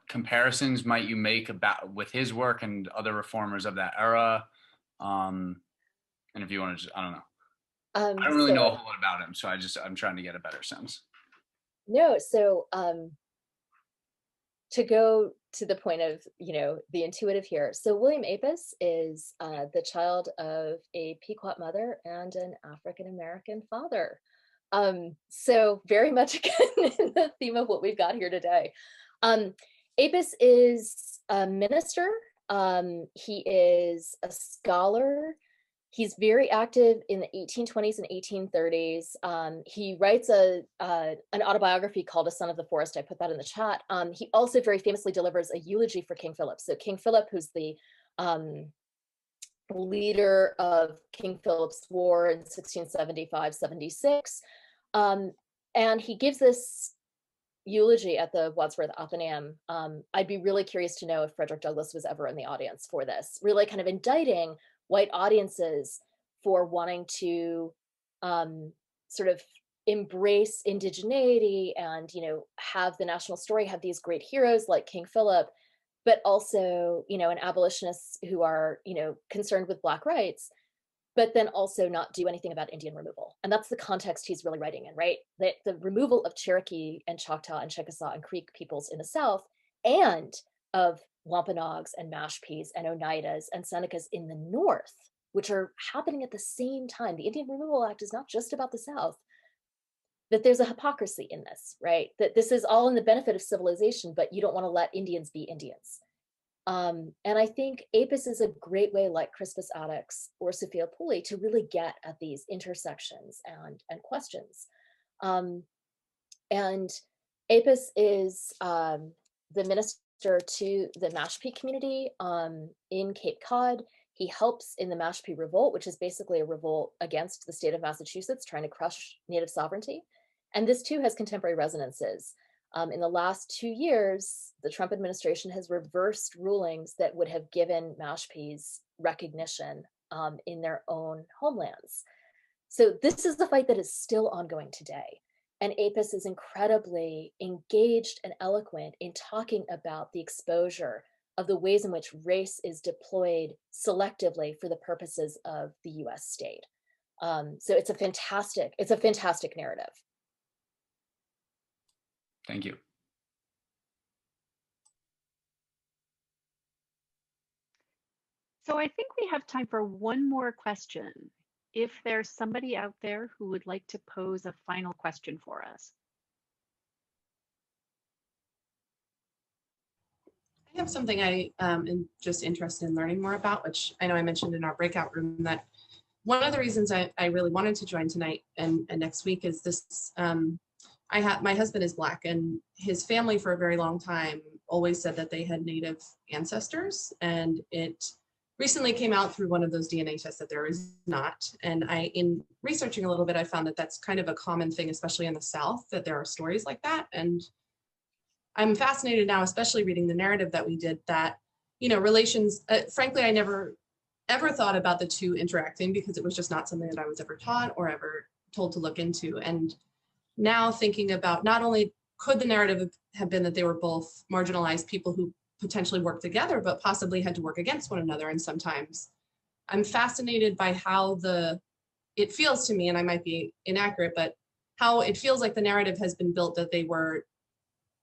S8: comparisons might you make with his work and other reformers of that era, and if you want to just, I don't know. I don't really know a whole lot about him, so I'm trying to get a better sense.
S2: No, so to go to the point of, you know, the intuitive here. So William Appice is the child of a Pequot mother and an African-American father. So very much again in the theme of what we've got here today. Appice is a minister. He is a scholar. He's very active in the 1820s and 1830s. He writes an autobiography called A Son of the Forest. I put that in the chat. He also very famously delivers a eulogy for King Philip. So King Philip, who's the leader of King Philip's War in 1675-76. And he gives this eulogy at the Wadsworth Athenaeum. I'd be really curious to know if Frederick Douglass was ever in the audience for this, really kind of indicting white audiences for wanting to sort of embrace indigeneity and, you know, have the national story, have these great heroes like King Philip, but also, you know, and abolitionists who are, you know, concerned with Black rights, but then also not do anything about Indian removal. And that's the context he's really writing in, right? That the removal of Cherokee and Choctaw and Chickasaw and Creek peoples in the South, and of Wampanoags and Mashpees and Oneidas and Senecas in the North, which are happening at the same time. The Indian Removal Act is not just about the South, that there's a hypocrisy in this, right? That this is all in the benefit of civilization, but you don't want to let Indians be Indians. And I think Appice is a great way, like Crispus Attucks or Sophia Pooley, to really get at these intersections and questions. And Appice is the minister to the Mashpee community in Cape Cod. He helps in the Mashpee Revolt, which is basically a revolt against the state of Massachusetts trying to crush Native sovereignty. And this too has contemporary resonances. In the last 2 years, the Trump administration has reversed rulings that would have given Mashpees recognition in their own homelands. So this is the fight that is still ongoing today. And Appice is incredibly engaged and eloquent in talking about the exposure of the ways in which race is deployed selectively for the purposes of the US state. So it's a fantastic narrative.
S8: Thank you.
S4: So I think we have time for one more question. If there's somebody out there who would like to pose a final question for us.
S9: I have something I am just interested in learning more about, which I know I mentioned in our breakout room, that one of the reasons I really wanted to join tonight and next week is this. My husband is Black, and his family for a very long time always said that they had Native ancestors, and it recently came out through one of those DNA tests that there is not. And in researching a little bit, I found that that's kind of a common thing, especially in the South, that there are stories like that. And I'm fascinated now, especially reading the narrative that we did, that, relations, frankly, I never ever thought about the two interacting because it was just not something that I was ever taught or ever told to look into. And now thinking about, not only could the narrative have been that they were both marginalized people who potentially worked together, but possibly had to work against one another. And sometimes I'm fascinated by how it feels to me, and I might be inaccurate, but how it feels like the narrative has been built that they were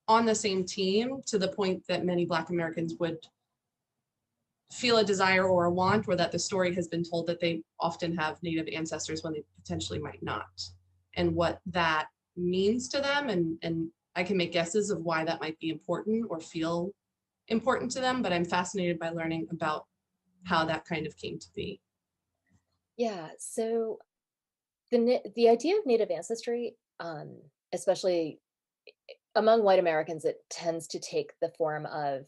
S9: on the same team, to the point that many Black Americans would feel a desire or a want, or that the story has been told that they often have Native ancestors when they potentially might not, and what that means to them. And I can make guesses of why that might be important or feel important to them, but I'm fascinated by learning about how that kind of came to be.
S2: Yeah, so the idea of Native ancestry, especially among white Americans, it tends to take the form of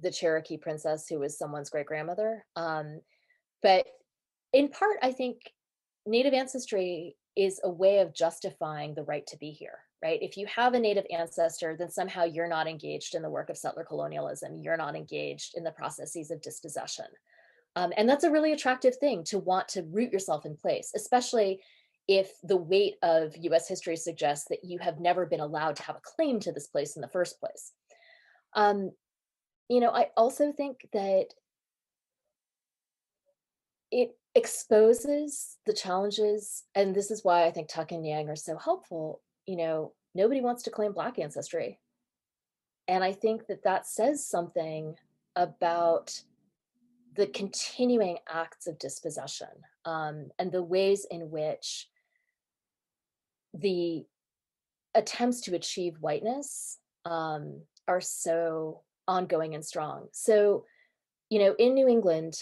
S2: the Cherokee princess who was someone's great-grandmother. But in part, I think Native ancestry is a way of justifying the right to be here, right? If you have a Native ancestor, then somehow you're not engaged in the work of settler colonialism. You're not engaged in the processes of dispossession. And that's a really attractive thing, to want to root yourself in place, especially if the weight of US history suggests that you have never been allowed to have a claim to this place in the first place. I also think that it exposes the challenges, and this is why I think Tuck and Yang are so helpful. Nobody wants to claim Black ancestry. And I think that says something about the continuing acts of dispossession, and the ways in which the attempts to achieve whiteness are so ongoing and strong. So, in New England,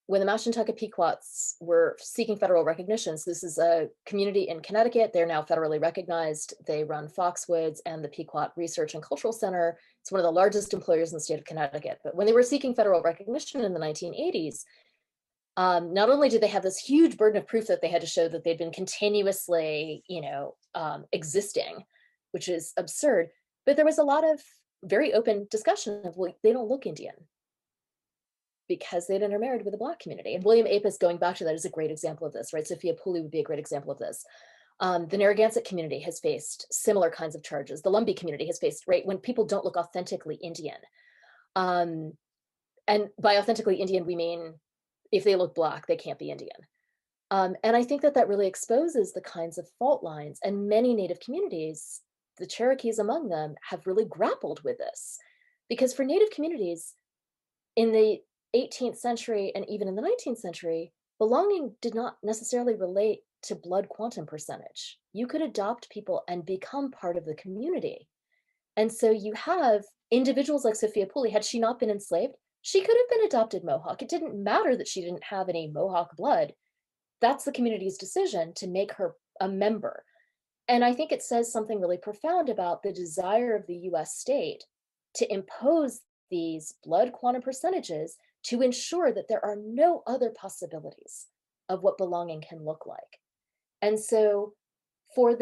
S2: when the Mashantucket Pequots were seeking federal recognition, so this is a community in Connecticut, they're now federally recognized. They run Foxwoods and the Pequot Research and Cultural Center. It's one of the largest employers in the state of Connecticut. But when they were seeking federal recognition in the 1980s, not only did they have this huge burden of proof that they had to show that they'd been continuously, existing, which is absurd, but there was a lot of very open discussion of, well, they don't look Indian because they'd intermarried with the Black community. And William Apis, going back to that, is a great example of this, right? Sophia Pooley would be a great example of this. The Narragansett community has faced similar kinds of charges. The Lumbee community has faced, right, when people don't look authentically Indian. And by authentically Indian, we mean if they look Black, they can't be Indian. And I think that really exposes the kinds of fault lines. And many Native communities, the Cherokees among them, have really grappled with this. Because for Native communities in the 18th century and even in the 19th century, belonging did not necessarily relate to blood quantum percentage. You could adopt people and become part of the community. And so you have individuals like Sophia Pooley. Had she not been enslaved, she could have been adopted Mohawk. It didn't matter that she didn't have any Mohawk blood. That's the community's decision to make her a member. And I think it says something really profound about the desire of the US state to impose these blood quantum percentages to ensure that there are no other possibilities of what belonging can look like. And so for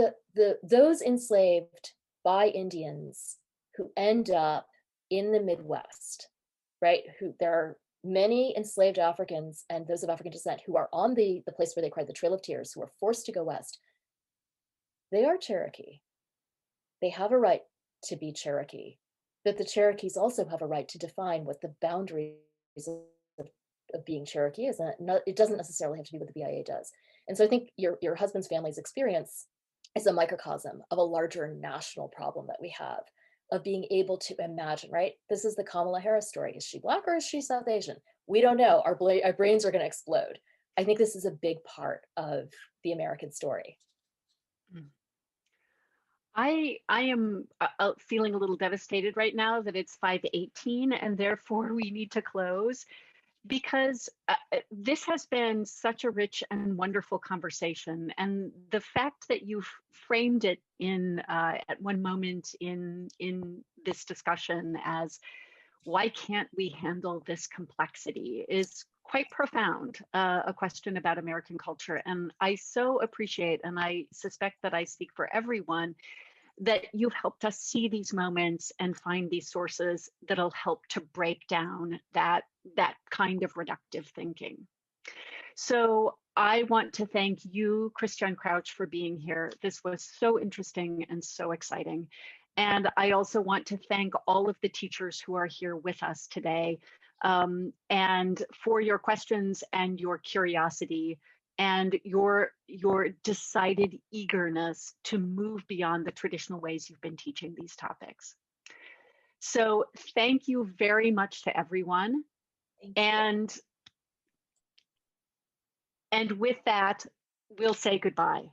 S2: those enslaved by Indians who end up in the Midwest, right, there are many enslaved Africans and those of African descent who are on the place where they cried the Trail of Tears, who are forced to go west. They are Cherokee. They have a right to be Cherokee, but the Cherokees also have a right to define what the boundaries of being Cherokee is. And it doesn't necessarily have to be what the BIA does. And so I think your husband's family's experience is a microcosm of a larger national problem that we have of being able to imagine, right? This is the Kamala Harris story. Is she Black or is she South Asian? We don't know. Our brains are going to explode. I think this is a big part of the American story.
S4: I am feeling a little devastated right now that it's 5:18 and therefore we need to close. because this has been such a rich and wonderful conversation, and the fact that you've framed it in at one moment in this discussion as why can't we handle this complexity is quite profound, a question about American culture. And I so appreciate, and I suspect that I speak for everyone, that you've helped us see these moments and find these sources that'll help to break down that kind of reductive thinking. So I want to thank you, Christian Crouch, for being here. This was so interesting and so exciting. And I also want to thank all of the teachers who are here with us today, and for your questions and your curiosity and your decided eagerness to move beyond the traditional ways you've been teaching these topics. So thank you very much to everyone. And with that, we'll say goodbye.